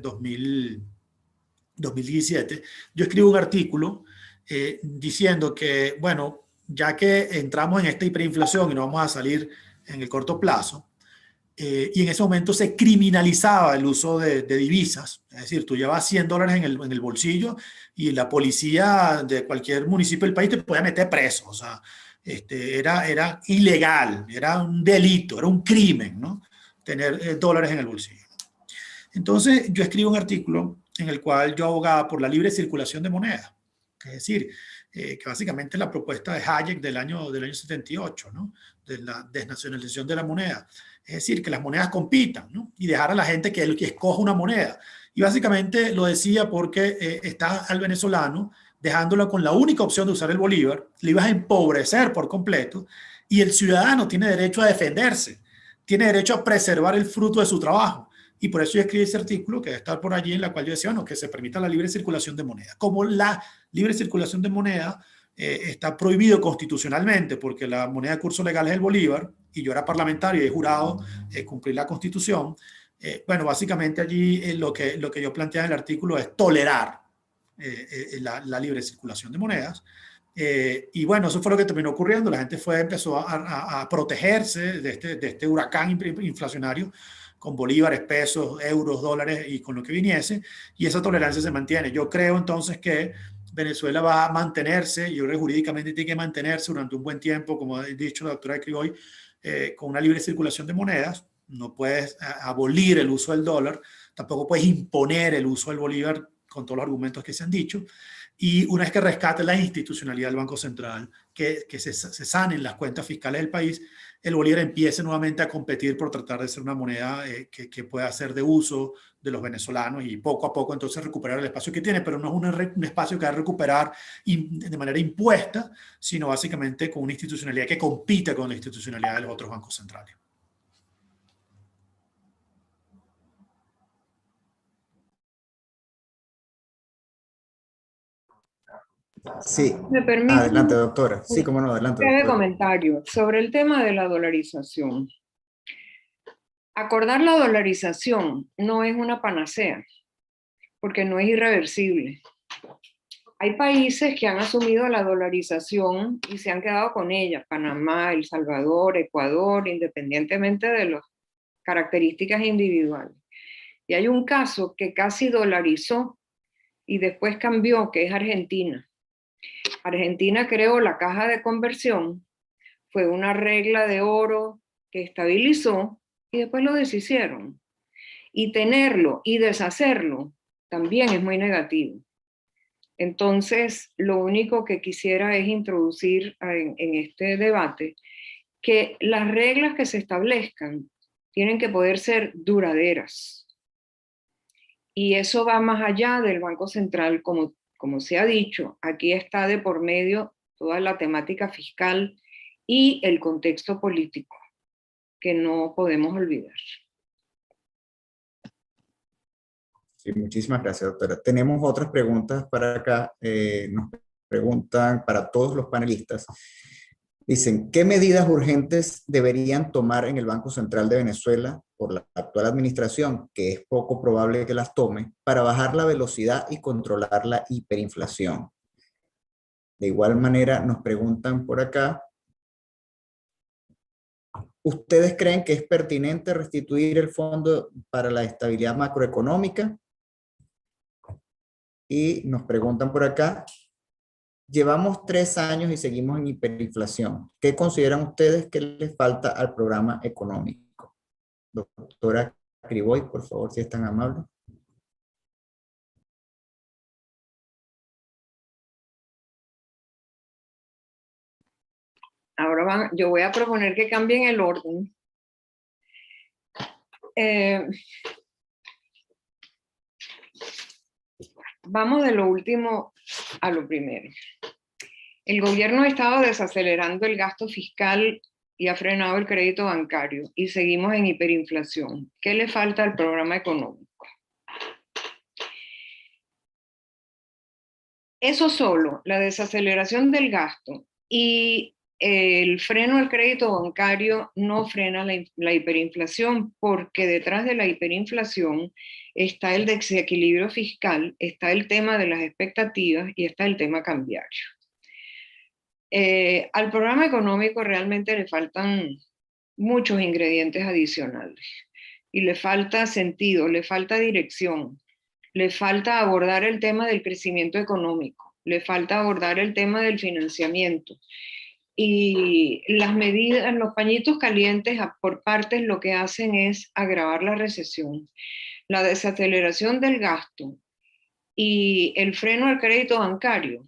2017, yo escribo un artículo diciendo que, bueno, ya que entramos en esta hiperinflación y no vamos a salir en el corto plazo, y en ese momento se criminalizaba el uso de divisas, es decir, tú llevas $100 en el bolsillo y la policía de cualquier municipio del país te podía meter preso, o sea, era ilegal, era un delito, era un crimen, ¿no? Tener dólares en el bolsillo. Entonces, yo escribo un artículo en el cual yo abogaba por la libre circulación de moneda, es decir, que básicamente es la propuesta de Hayek del año 78, ¿no? De la desnacionalización de la moneda. Es decir, que las monedas compitan, ¿no? Y dejar a la gente que escoja una moneda. Y básicamente lo decía porque está al venezolano dejándolo con la única opción de usar el bolívar, le ibas a empobrecer por completo, y el ciudadano tiene derecho a defenderse, tiene derecho a preservar el fruto de su trabajo. Y por eso yo escribí ese artículo que debe estar por allí, en la cual yo decía, bueno, que se permita la libre circulación de moneda. Como la libre circulación de moneda está prohibido constitucionalmente, porque la moneda de curso legal es el bolívar, y yo era parlamentario y he jurado cumplir la Constitución. Bueno, básicamente allí lo que yo planteaba en el artículo es tolerar la libre circulación de monedas. Y bueno, eso fue lo que terminó ocurriendo. La gente empezó a protegerse de este huracán inflacionario con bolívares, pesos, euros, dólares y con lo que viniese, y esa tolerancia se mantiene. Yo creo entonces que Venezuela va a mantenerse, yo creo que jurídicamente tiene que mantenerse durante un buen tiempo, como ha dicho la doctora Criboy, con una libre circulación de monedas. No puedes abolir el uso del dólar, tampoco puedes imponer el uso del bolívar con todos los argumentos que se han dicho. Y una vez que rescate la institucionalidad del Banco Central, que se sanen las cuentas fiscales del país, el bolívar empiece nuevamente a competir por tratar de ser una moneda que pueda ser de uso de los venezolanos y poco a poco entonces recuperar el espacio que tiene, pero no es un espacio que va a recuperar de manera impuesta, sino básicamente con una institucionalidad que compite con la institucionalidad de los otros bancos centrales. Sí, ¿Me permite? adelante, doctora. Sí, cómo no, adelante, breve doctora. comentario sobre el tema de la dolarización. Acordar la dolarización no es una panacea, porque no es irreversible. Hay países que han asumido la dolarización y se han quedado con ella: Panamá, El Salvador, Ecuador, independientemente de las características individuales. Y hay un caso que casi dolarizó y después cambió, que es Argentina. Argentina creó la caja de conversión, fue una regla de oro que estabilizó y después lo deshicieron. Y tenerlo y deshacerlo también es muy negativo. Entonces, lo único que quisiera es introducir en este debate que las reglas que se establezcan tienen que poder ser duraderas. Y eso va más allá del Banco Central, como se ha dicho. Aquí está de por medio toda la temática fiscal y el contexto político, que no podemos olvidar. Sí, muchísimas gracias, doctora. Tenemos otras preguntas para acá. Nos preguntan para todos los panelistas. Dicen, ¿qué medidas urgentes deberían tomar en el Banco Central de Venezuela por la actual administración, que es poco probable que las tome, para bajar la velocidad y controlar la hiperinflación? De igual manera, nos preguntan por acá, ¿ustedes creen que es pertinente restituir el Fondo para la Estabilidad Macroeconómica? Y nos preguntan por acá, llevamos 3 años y seguimos en hiperinflación. ¿Qué consideran ustedes que les falta al programa económico? Doctora Criboy, por favor, si es tan amable. Ahora yo voy a proponer que cambien el orden. Vamos de lo último a lo primero. El gobierno ha estado desacelerando el gasto fiscal y ha frenado el crédito bancario y seguimos en hiperinflación. ¿Qué le falta al programa económico? Eso solo, la desaceleración del gasto y el freno al crédito bancario no frena la hiperinflación, porque detrás de la hiperinflación está el desequilibrio fiscal, está el tema de las expectativas y está el tema cambiario. Al programa económico realmente le faltan muchos ingredientes adicionales y le falta sentido, le falta dirección, le falta abordar el tema del crecimiento económico, le falta abordar el tema del financiamiento. Y las medidas, los pañitos calientes por partes lo que hacen es agravar la recesión. La desaceleración del gasto y el freno al crédito bancario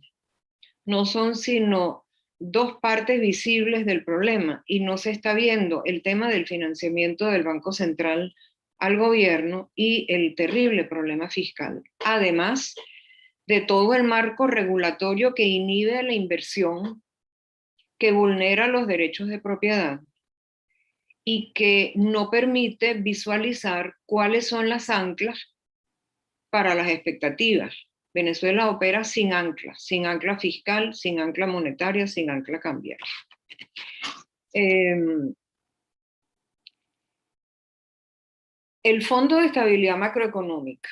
no son sino dos partes visibles del problema, y no se está viendo el tema del financiamiento del Banco Central al gobierno y el terrible problema fiscal. Además de todo el marco regulatorio que inhibe la inversión, que vulnera los derechos de propiedad y que no permite visualizar cuáles son las anclas para las expectativas. Venezuela opera sin ancla fiscal, sin ancla monetaria, sin ancla cambiaria. El Fondo de Estabilidad Macroeconómica.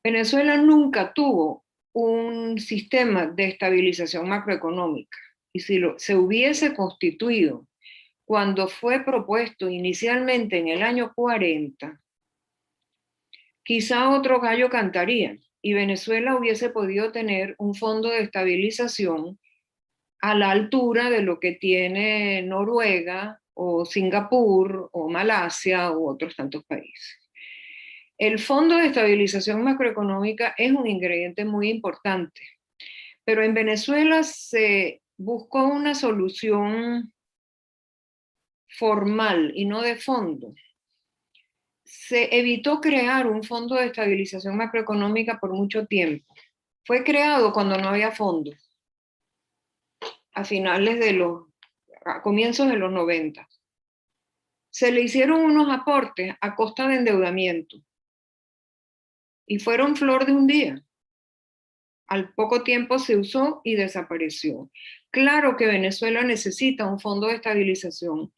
Venezuela nunca tuvo un sistema de estabilización macroeconómica, y si se hubiese constituido cuando fue propuesto inicialmente en el año 40, quizá otro gallo cantaría y Venezuela hubiese podido tener un fondo de estabilización a la altura de lo que tiene Noruega o Singapur o Malasia u otros tantos países. El Fondo de Estabilización Macroeconómica es un ingrediente muy importante, pero en Venezuela se buscó una solución formal y no de fondo. Se evitó crear un fondo de estabilización macroeconómica por mucho tiempo. Fue creado cuando no había fondos, a comienzos de los 90. Se le hicieron unos aportes a costa de endeudamiento y fueron flor de un día. Al poco tiempo se usó y desapareció. Claro que Venezuela necesita un fondo de estabilización,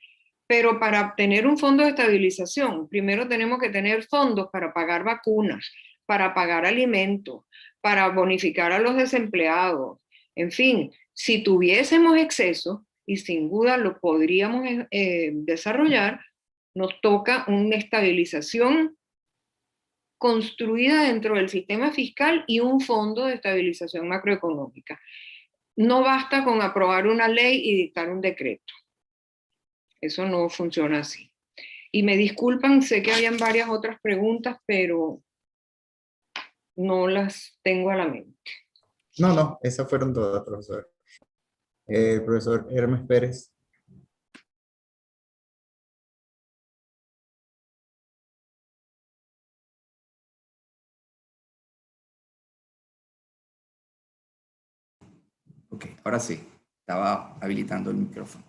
pero para obtener un fondo de estabilización, primero tenemos que tener fondos para pagar vacunas, para pagar alimentos, para bonificar a los desempleados. En fin, si tuviésemos exceso, y sin duda lo podríamos desarrollar, nos toca una estabilización construida dentro del sistema fiscal y un fondo de estabilización macroeconómica. No basta con aprobar una ley y dictar un decreto. Eso no funciona así. Y me disculpan, sé que habían varias otras preguntas, pero no las tengo a la mente. No, esas fueron todas, profesor. Profesor Hermes Pérez. Ok, ahora sí, estaba habilitando el micrófono.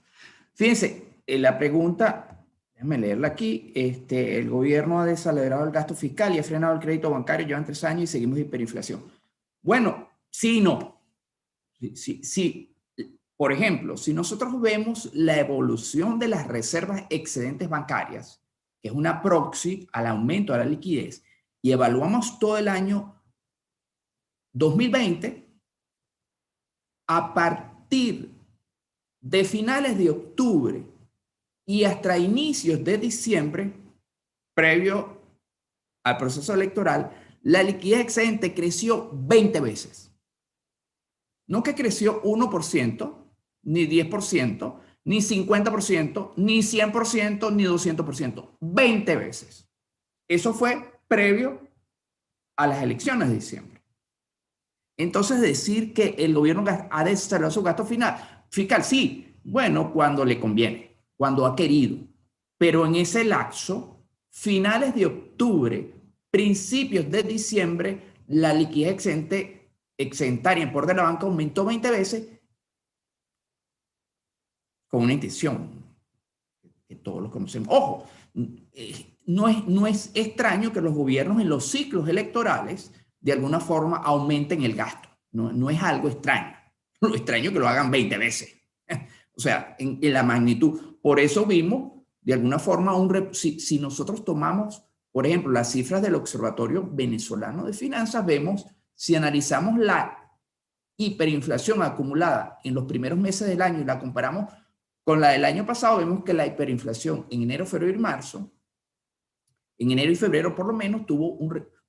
Fíjense, la pregunta, déjenme leerla aquí, el gobierno ha desacelerado el gasto fiscal y ha frenado el crédito bancario, llevan 3 años y seguimos hiperinflación. Bueno, sí y no. Sí. Por ejemplo, si nosotros vemos la evolución de las reservas excedentes bancarias, que es una proxy al aumento de la liquidez, y evaluamos todo el año 2020, a partir de finales de octubre y hasta inicios de diciembre, previo al proceso electoral, la liquidez excedente creció 20 veces. No que creció 1%, ni 10%, ni 50%, ni 100%, ni 200%. 20 veces. Eso fue previo a las elecciones de diciembre. Entonces, decir que el gobierno ha desacelerado su gasto fiscal, sí, bueno, cuando le conviene, cuando ha querido. Pero en ese lapso, finales de octubre, principios de diciembre, la liquidez excedentaria en poder de la banca aumentó 20 veces con una intención que todos lo conocemos. Ojo, no es extraño que los gobiernos en los ciclos electorales de alguna forma aumenten el gasto. No es algo extraño. Lo extraño es que lo hagan 20 veces. O sea, en la magnitud. Por eso vimos, de alguna forma, si nosotros tomamos, por ejemplo, las cifras del Observatorio Venezolano de Finanzas, vemos, si analizamos la hiperinflación acumulada en los primeros meses del año y la comparamos con la del año pasado, vemos que la hiperinflación en enero, febrero y marzo, en enero y febrero por lo menos,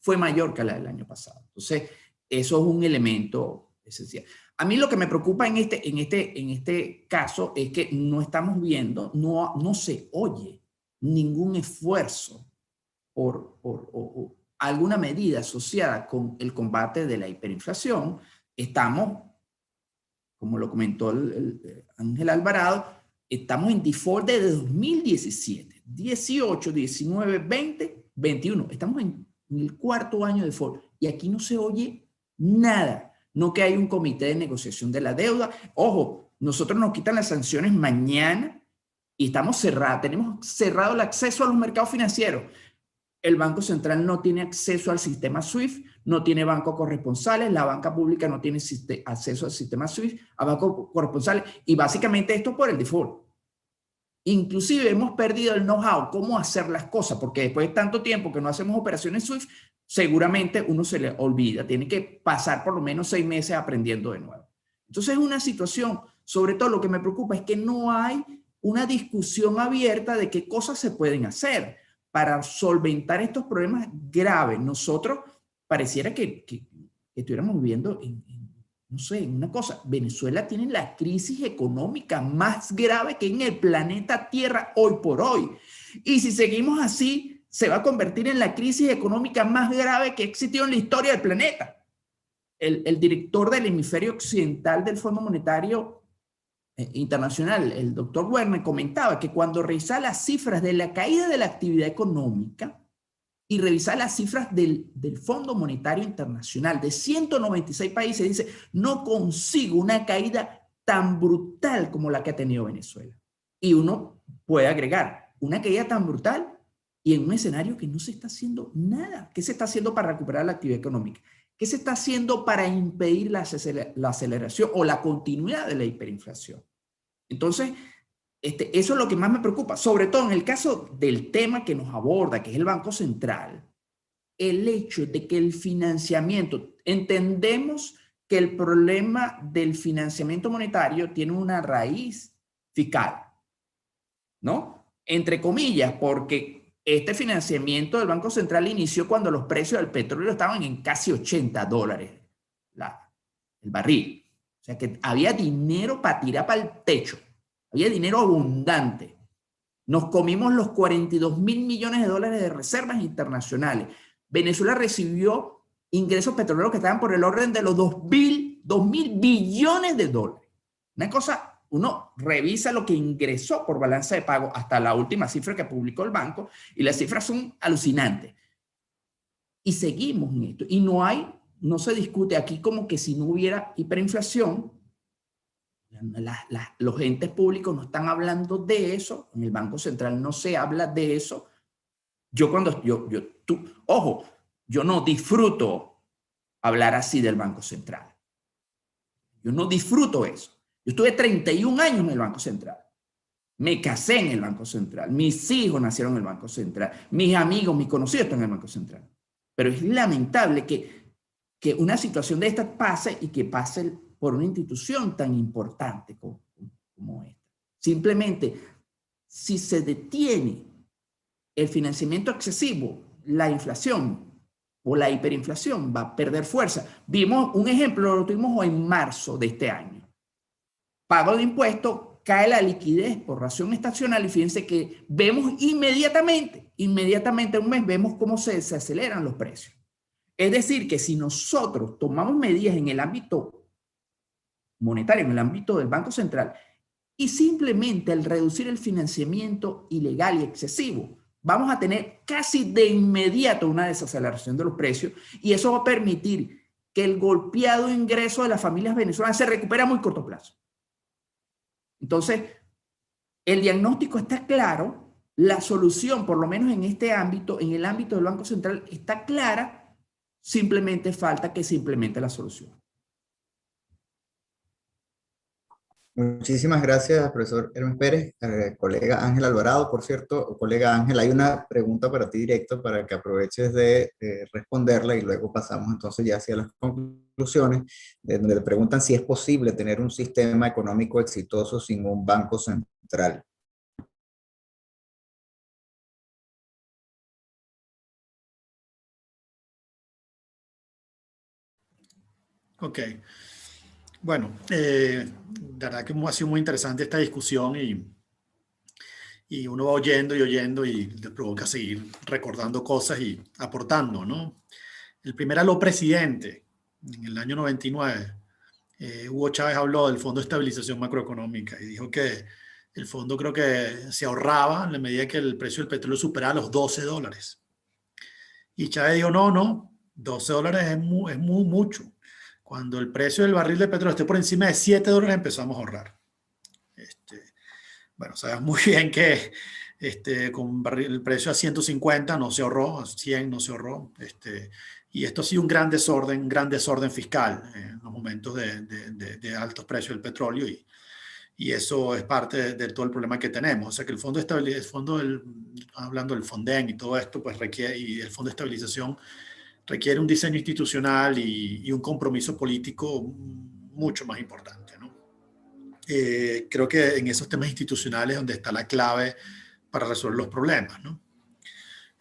fue mayor que la del año pasado. Entonces, eso es un elemento esencial. A mí lo que me preocupa en este caso es que no estamos viendo, no se oye ningún esfuerzo por alguna medida asociada con el combate de la hiperinflación. Estamos, como lo comentó Ángel Alvarado, estamos en default desde 2017, 18, 19, 20, 21. Estamos en el 4º año de default y aquí no se oye nada. No que hay un comité de negociación de la deuda. Ojo, nosotros nos quitan las sanciones mañana y estamos cerrados. Tenemos cerrado el acceso a los mercados financieros. el Banco Central no tiene acceso al sistema SWIFT, no tiene bancos corresponsales, la banca pública no tiene acceso al sistema SWIFT, a bancos corresponsales, y básicamente esto por el default. Inclusive hemos perdido el know-how, cómo hacer las cosas, porque después de tanto tiempo que no hacemos operaciones SWIFT, seguramente uno se le olvida, tiene que pasar por lo menos 6 meses aprendiendo de nuevo. Entonces es una situación, sobre todo lo que me preocupa es que no hay una discusión abierta de qué cosas se pueden hacer para solventar estos problemas graves. Nosotros pareciera que estuviéramos viviendo no sé, en una cosa. Venezuela tiene la crisis económica más grave que en el planeta Tierra hoy por hoy. Y si seguimos así, se va a convertir en la crisis económica más grave que ha existido en la historia del planeta. El director del hemisferio occidental del Fondo Monetario Internacional, el doctor Werner, comentaba que cuando revisaba las cifras de la caída de la actividad económica y revisaba las cifras del Fondo Monetario Internacional de 196 países, dice, no consigo una caída tan brutal como la que ha tenido Venezuela. Y uno puede agregar, una caída tan brutal y en un escenario que no se está haciendo nada. ¿Qué se está haciendo para recuperar la actividad económica? ¿Qué se está haciendo para impedir la aceleración o la continuidad de la hiperinflación? Entonces, eso es lo que más me preocupa, sobre todo en el caso del tema que nos aborda, que es el Banco Central, el hecho de que el financiamiento, entendemos que el problema del financiamiento monetario tiene una raíz fiscal, ¿no? Entre comillas, porque este financiamiento del Banco Central inició cuando los precios del petróleo estaban en casi $80 el barril. O sea que había dinero para tirar para el techo. Había dinero abundante. Nos comimos los 42.000 millones de dólares de reservas internacionales. Venezuela recibió ingresos petroleros que estaban por el orden de los 2.000 billones de dólares. Una cosa, uno revisa lo que ingresó por balanza de pago hasta la última cifra que publicó el banco y las cifras son alucinantes. Y seguimos en esto. Y no se discute aquí como que si no hubiera hiperinflación. Los entes públicos no están hablando de eso, en el Banco Central no se habla de eso. Ojo, yo no disfruto hablar así del Banco Central. Yo no disfruto eso. Yo estuve 31 años en el Banco Central. Me casé en el Banco Central. Mis hijos nacieron en el Banco Central. Mis amigos, mis conocidos están en el Banco Central. Pero es lamentable que una situación de esta pase y que pase por una institución tan importante como esta. Simplemente, si se detiene el financiamiento excesivo, la inflación o la hiperinflación va a perder fuerza. Vimos un ejemplo, lo tuvimos en marzo de este año. Pago de impuestos, cae la liquidez por ración estacional y fíjense que vemos inmediatamente en un mes, vemos cómo se aceleran los precios. Es decir, que si nosotros tomamos medidas en el ámbito monetario, en el ámbito del Banco Central, y simplemente al reducir el financiamiento ilegal y excesivo, vamos a tener casi de inmediato una desaceleración de los precios y eso va a permitir que el golpeado ingreso de las familias venezolanas se recupere a muy corto plazo. Entonces, el diagnóstico está claro, la solución, por lo menos en este ámbito, en el ámbito del Banco Central, está clara, simplemente falta que se implemente la solución. Muchísimas gracias, profesor Hermes Pérez. Colega Ángel Alvarado, por cierto. Colega Ángel, hay una pregunta para ti directo para que aproveches de responderla y luego pasamos entonces ya hacia las conclusiones, donde le preguntan si es posible tener un sistema económico exitoso sin un banco central. Ok. Bueno, la verdad que ha sido muy interesante esta discusión y uno va oyendo y le provoca seguir recordando cosas y aportando, ¿no? El primer aló presidente, en el año 99, Hugo Chávez habló del Fondo de Estabilización Macroeconómica y dijo que el fondo creo que se ahorraba en la medida que el precio del petróleo superaba los $12. Y Chávez dijo, no, $12 es mucho. Cuando el precio del barril de petróleo esté por encima de $7, empezamos a ahorrar. Bueno, sabes muy bien que con el precio a 150 no se ahorró, a 100 no se ahorró. Y esto ha sido un gran desorden fiscal en los momentos de altos precios del petróleo, y eso es parte de todo el problema que tenemos. O sea que el Fondo de Estabilidad, hablando del Fonden y todo esto, pues requiere, y el Fondo de Estabilización requiere un diseño institucional y un compromiso político mucho más importante, ¿no? Creo que en esos temas institucionales es donde está la clave para resolver los problemas, ¿no?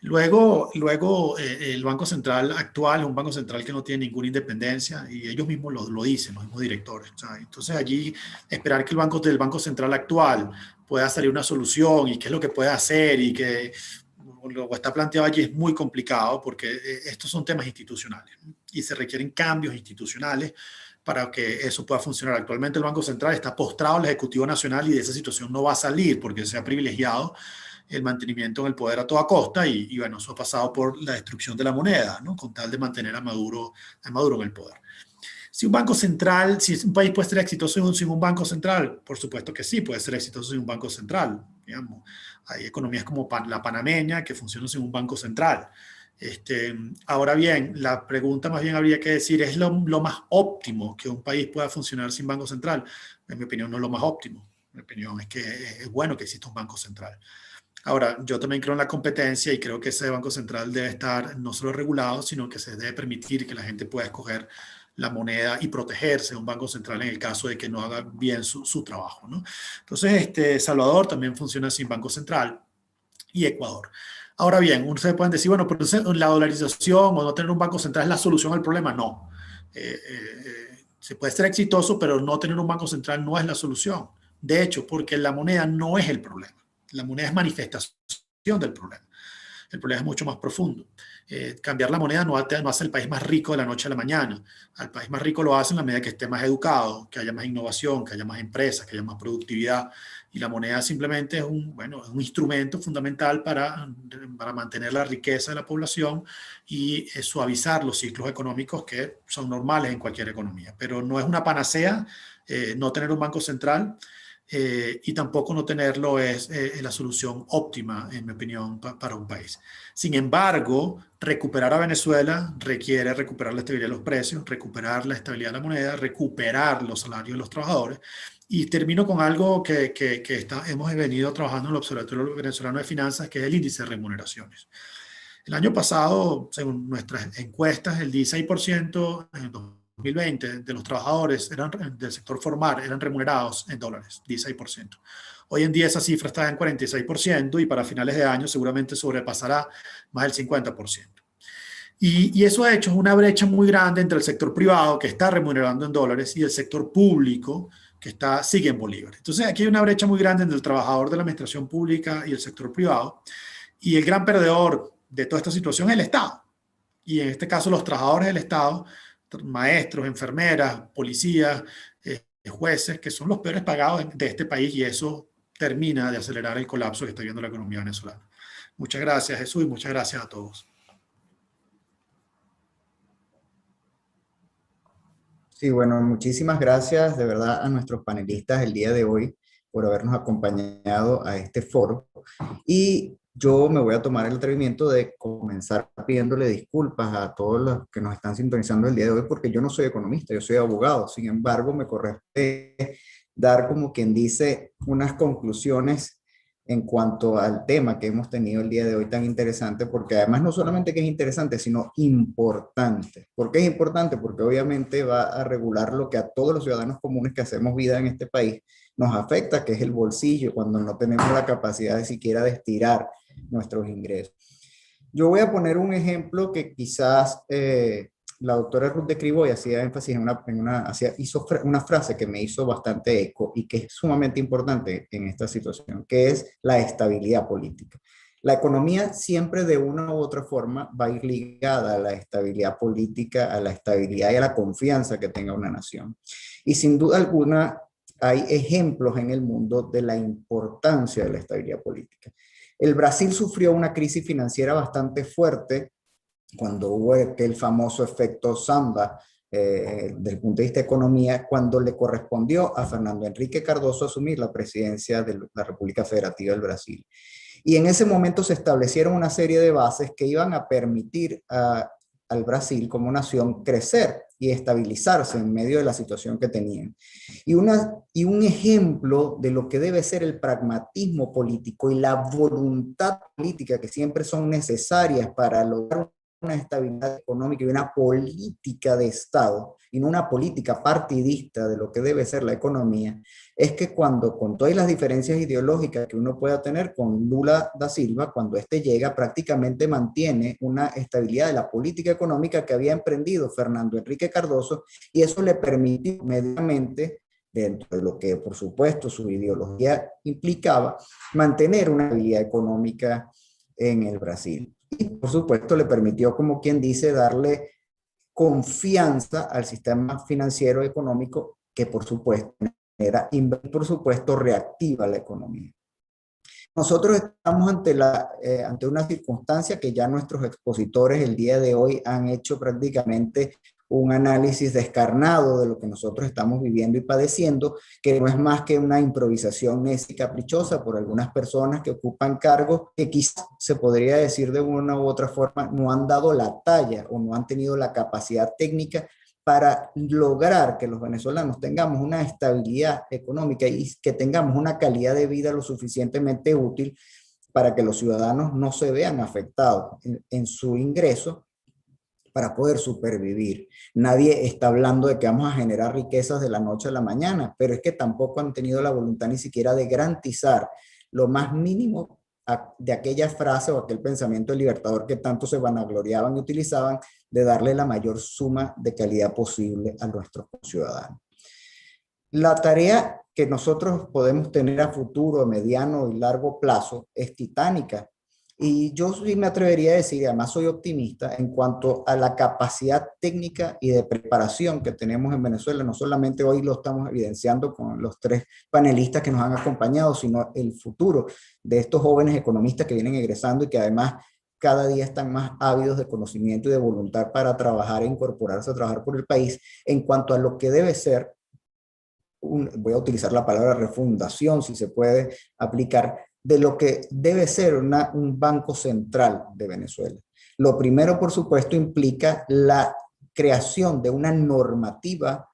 Luego el Banco Central actual es un Banco Central que no tiene ninguna independencia, y ellos mismos lo dicen, los mismos directores, ¿sabes? Entonces allí esperar que del Banco Central actual pueda salir una solución y qué es lo que puede hacer y que lo que está planteado allí es muy complicado, porque estos son temas institucionales, ¿no? Y se requieren cambios institucionales para que eso pueda funcionar. Actualmente el Banco Central está postrado al Ejecutivo Nacional, y de esa situación no va a salir porque se ha privilegiado el mantenimiento en el poder a toda costa, y bueno, eso ha pasado por la destrucción de la moneda, ¿no? Con tal de mantener a Maduro en el poder. Si un país puede ser exitoso sin un banco central, por supuesto que sí, puede ser exitoso sin un banco central. Digamos, hay economías como la panameña que funcionan sin un banco central. Ahora bien, la pregunta más bien habría que decir, ¿es lo más óptimo que un país pueda funcionar sin banco central? En mi opinión, no es lo más óptimo. Mi opinión es que es bueno que exista un banco central. Ahora, yo también creo en la competencia, y creo que ese Banco Central debe estar no solo regulado, sino que se debe permitir que la gente pueda escoger la moneda y protegerse de un Banco Central en el caso de que no haga bien su trabajo, ¿no? Entonces, Salvador también funciona sin Banco Central, y Ecuador. Ahora bien, ustedes pueden decir, bueno, pero la dolarización o no tener un Banco Central es la solución al problema. No. Se puede ser exitoso, pero no tener un Banco Central no es la solución. De hecho, porque la moneda no es el problema. La moneda es manifestación del problema. El problema es mucho más profundo. Cambiar la moneda no hace el país más rico de la noche a la mañana. Al país más rico lo hace en la medida que esté más educado, que haya más innovación, que haya más empresas, que haya más productividad. Y la moneda simplemente es un instrumento fundamental para mantener la riqueza de la población y suavizar los ciclos económicos que son normales en cualquier economía. Pero no es una panacea no tener un banco central. Y tampoco no tenerlo es la solución óptima, en mi opinión, para un país. Sin embargo, recuperar a Venezuela requiere recuperar la estabilidad de los precios, recuperar la estabilidad de la moneda, recuperar los salarios de los trabajadores. Y termino con algo que hemos venido trabajando en el Observatorio Venezolano de Finanzas, que es el índice de remuneraciones. El año pasado, según nuestras encuestas, el 16% en 2020 de los trabajadores del sector formal eran remunerados en dólares, 16%. Hoy en día esa cifra está en 46%, y para finales de año seguramente sobrepasará más del 50%. Y eso ha hecho una brecha muy grande entre el sector privado, que está remunerando en dólares, y el sector público, que sigue en bolívares. Entonces aquí hay una brecha muy grande entre el trabajador de la administración pública y el sector privado, y el gran perdedor de toda esta situación es el Estado. Y en este caso los trabajadores del Estado, maestros, enfermeras, policías, jueces, que son los peores pagados de este país, y eso termina de acelerar el colapso que está viendo la economía venezolana. Muchas gracias, Jesús, y muchas gracias a todos. Sí, bueno, muchísimas gracias de verdad a nuestros panelistas el día de hoy por habernos acompañado a este foro. Y yo me voy a tomar el atrevimiento de comenzar pidiéndole disculpas a todos los que nos están sintonizando el día de hoy, porque yo no soy economista, yo soy abogado. Sin embargo, me corresponde dar, como quien dice, unas conclusiones en cuanto al tema que hemos tenido el día de hoy tan interesante, porque además no solamente que es interesante, sino importante. ¿Por qué es importante? Porque obviamente va a regular lo que a todos los ciudadanos comunes que hacemos vida en este país nos afecta, que es el bolsillo, cuando no tenemos la capacidad de siquiera de estirar nuestros ingresos. Yo voy a poner un ejemplo que quizás la doctora Ruth de Criboy hacía énfasis hizo una frase que me hizo bastante eco y que es sumamente importante en esta situación, que es la estabilidad política. La economía siempre de una u otra forma va a ir ligada a la estabilidad política, a la estabilidad y a la confianza que tenga una nación. Y sin duda alguna hay ejemplos en el mundo de la importancia de la estabilidad política. El Brasil sufrió una crisis financiera bastante fuerte cuando hubo el famoso efecto Samba, desde el punto de vista de economía, cuando le correspondió a Fernando Henrique Cardoso asumir la presidencia de la República Federativa del Brasil. Y en ese momento se establecieron una serie de bases que iban a permitir al Brasil como nación crecer y estabilizarse en medio de la situación que tenían. Y un ejemplo de lo que debe ser el pragmatismo político y la voluntad política que siempre son necesarias para lograr una estabilidad económica y una política de Estado, y no una política partidista de lo que debe ser la economía, es que cuando, con todas las diferencias ideológicas que uno pueda tener con Lula da Silva, cuando este llega, prácticamente mantiene una estabilidad de la política económica que había emprendido Fernando Henrique Cardoso, y eso le permitió inmediatamente, dentro de lo que por supuesto su ideología implicaba, mantener una estabilidad económica en el Brasil. Y por supuesto le permitió, como quien dice, darle confianza al sistema financiero económico, que por supuesto reactiva la economía. Nosotros estamos ante una circunstancia que ya nuestros expositores el día de hoy han hecho prácticamente un análisis descarnado de lo que nosotros estamos viviendo y padeciendo, que no es más que una improvisación necia y caprichosa por algunas personas que ocupan cargos que quizás se podría decir de una u otra forma no han dado la talla o no han tenido la capacidad técnica para lograr que los venezolanos tengamos una estabilidad económica y que tengamos una calidad de vida lo suficientemente útil para que los ciudadanos no se vean afectados en su ingreso para poder supervivir. Nadie está hablando de que vamos a generar riquezas de la noche a la mañana, pero es que tampoco han tenido la voluntad ni siquiera de garantizar lo más mínimo de aquella frase o aquel pensamiento libertador que tanto se vanagloriaban y utilizaban, de darle la mayor suma de calidad posible a nuestros ciudadanos. La tarea que nosotros podemos tener a futuro, mediano y largo plazo es titánica. Y yo sí me atrevería a decir, y además soy optimista, en cuanto a la capacidad técnica y de preparación que tenemos en Venezuela. No solamente hoy lo estamos evidenciando con los tres panelistas que nos han acompañado, sino el futuro de estos jóvenes economistas que vienen egresando y que además cada día están más ávidos de conocimiento y de voluntad para trabajar e incorporarse a trabajar por el país, en cuanto a lo que debe ser, voy a utilizar la palabra refundación, si se puede aplicar, de lo que debe ser un banco central de Venezuela. Lo primero, por supuesto, implica la creación de una normativa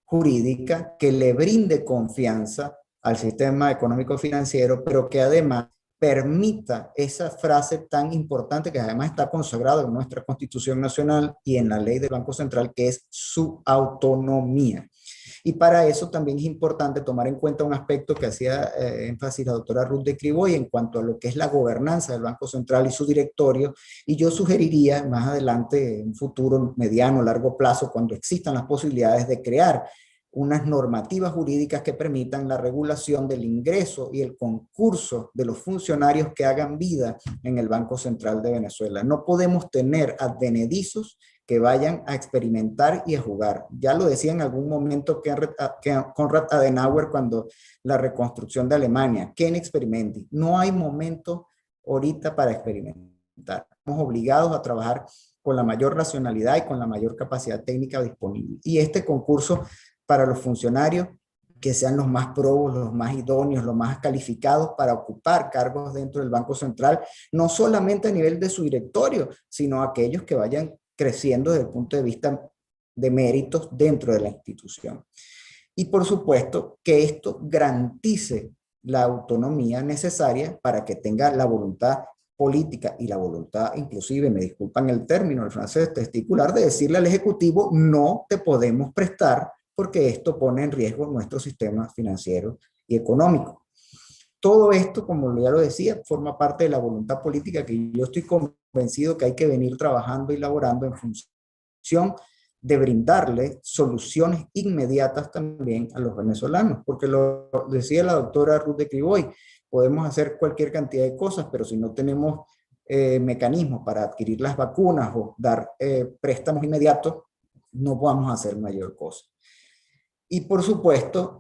jurídica que le brinde confianza al sistema económico-financiero, pero que además permita esa frase tan importante que además está consagrada en nuestra Constitución Nacional y en la ley del Banco Central, que es su autonomía. Y para eso también es importante tomar en cuenta un aspecto que hacía énfasis la doctora Ruth de Criboy en cuanto a lo que es la gobernanza del Banco Central y su directorio. Y yo sugeriría más adelante, en un futuro mediano, largo plazo, cuando existan las posibilidades de crear unas normativas jurídicas que permitan la regulación del ingreso y el concurso de los funcionarios que hagan vida en el Banco Central de Venezuela. No podemos tener advenedizos que vayan a experimentar y a jugar. Ya lo decía en algún momento Konrad Adenauer cuando la reconstrucción de Alemania, ¿quién experimenti? No hay momento ahorita para experimentar. Estamos obligados a trabajar con la mayor racionalidad y con la mayor capacidad técnica disponible. Y este concurso para los funcionarios que sean los más probos, los más idóneos, los más calificados para ocupar cargos dentro del Banco Central, no solamente a nivel de su directorio, sino aquellos que vayan creciendo desde el punto de vista de méritos dentro de la institución. Y por supuesto que esto garantice la autonomía necesaria para que tenga la voluntad política y la voluntad, inclusive, me disculpan el término, el francés, testicular, de decirle al Ejecutivo, no te podemos prestar porque esto pone en riesgo nuestro sistema financiero y económico. Todo esto, como ya lo decía, forma parte de la voluntad política que yo estoy convencido que hay que venir trabajando y elaborando en función de brindarle soluciones inmediatas también a los venezolanos, porque lo decía la doctora Ruth de Criboy, podemos hacer cualquier cantidad de cosas, pero si no tenemos mecanismos para adquirir las vacunas o dar préstamos inmediatos, no vamos a hacer mayor cosa. Y por supuesto,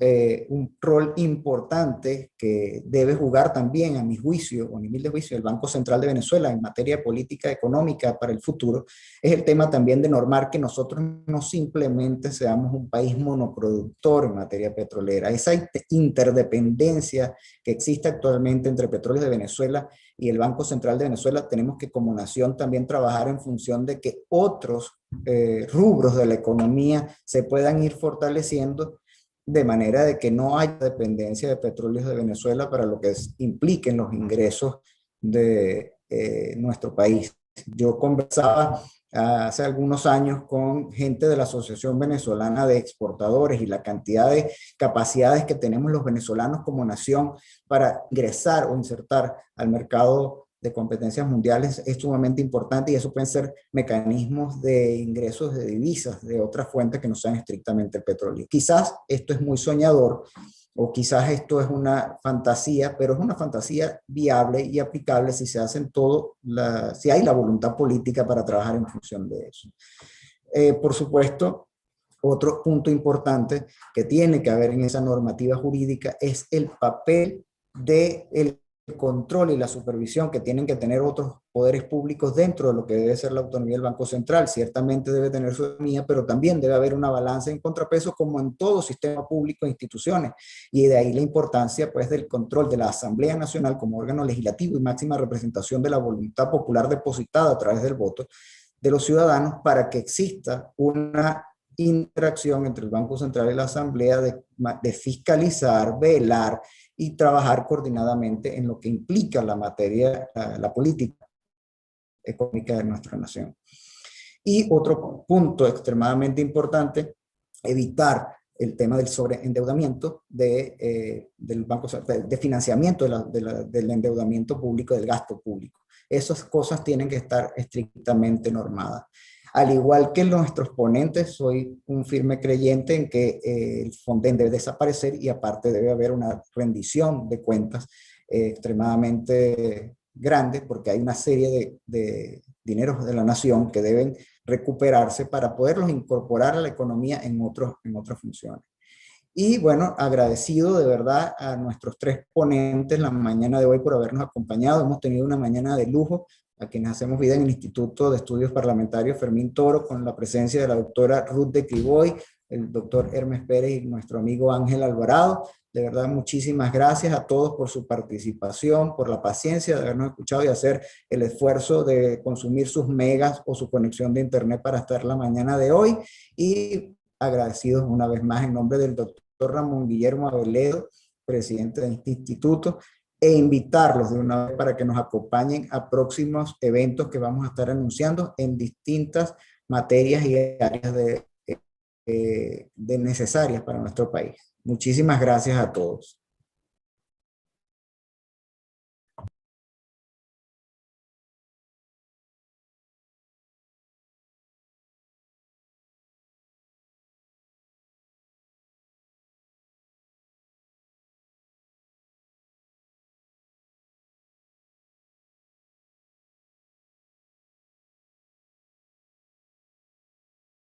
un rol importante que debe jugar también, a mi juicio, o a mi humilde juicio, el Banco Central de Venezuela en materia de política económica para el futuro, es el tema también de normar que nosotros no simplemente seamos un país monoproductor en materia petrolera. Esa interdependencia que existe actualmente entre Petróleos de Venezuela y el Banco Central de Venezuela, tenemos que como nación también trabajar en función de que otros rubros de la economía se puedan ir fortaleciendo de manera de que no haya dependencia de Petróleos de Venezuela para lo que impliquen los ingresos de nuestro país. Yo conversaba hace algunos años con gente de la Asociación Venezolana de Exportadores y la cantidad de capacidades que tenemos los venezolanos como nación para ingresar o insertar al mercado de competencias mundiales es sumamente importante, y eso pueden ser mecanismos de ingresos de divisas de otras fuentes que no sean estrictamente el petróleo. Quizás esto es muy soñador o quizás esto es una fantasía, pero es una fantasía viable y aplicable si se hacen si hay la voluntad política para trabajar en función de eso. Por supuesto, otro punto importante que tiene que haber en esa normativa jurídica es el papel del control y la supervisión que tienen que tener otros poderes públicos dentro de lo que debe ser la autonomía del Banco Central. Ciertamente debe tener su autonomía, pero también debe haber una balanza en contrapeso como en todo sistema público e instituciones. Y de ahí la importancia pues del control de la Asamblea Nacional como órgano legislativo y máxima representación de la voluntad popular depositada a través del voto de los ciudadanos para que exista una interacción entre el Banco Central y la Asamblea de fiscalizar, velar y trabajar coordinadamente en lo que implica la materia, la política económica de nuestra nación. Y otro punto extremadamente importante, evitar el tema del sobreendeudamiento del Banco Central, de financiamiento del endeudamiento público, del gasto público. Esas cosas tienen que estar estrictamente normadas. Al igual que nuestros ponentes, soy un firme creyente en que el Fonden debe desaparecer y aparte debe haber una rendición de cuentas extremadamente grande, porque hay una serie de dineros de la nación que deben recuperarse para poderlos incorporar a la economía en otras funciones. Y bueno, agradecido de verdad a nuestros tres ponentes la mañana de hoy por habernos acompañado. Hemos tenido una mañana de lujo, a quienes hacemos vida en el Instituto de Estudios Parlamentarios Fermín Toro, con la presencia de la doctora Ruth de Criboy, el doctor Hermes Pérez y nuestro amigo Ángel Alvarado. De verdad, muchísimas gracias a todos por su participación, por la paciencia de habernos escuchado y hacer el esfuerzo de consumir sus megas o su conexión de internet para estar la mañana de hoy. Y agradecidos una vez más en nombre del doctor Ramón Guillermo Aveledo, presidente de este instituto, e invitarlos de una vez para que nos acompañen a próximos eventos que vamos a estar anunciando en distintas materias y áreas de necesarias para nuestro país. Muchísimas gracias a todos.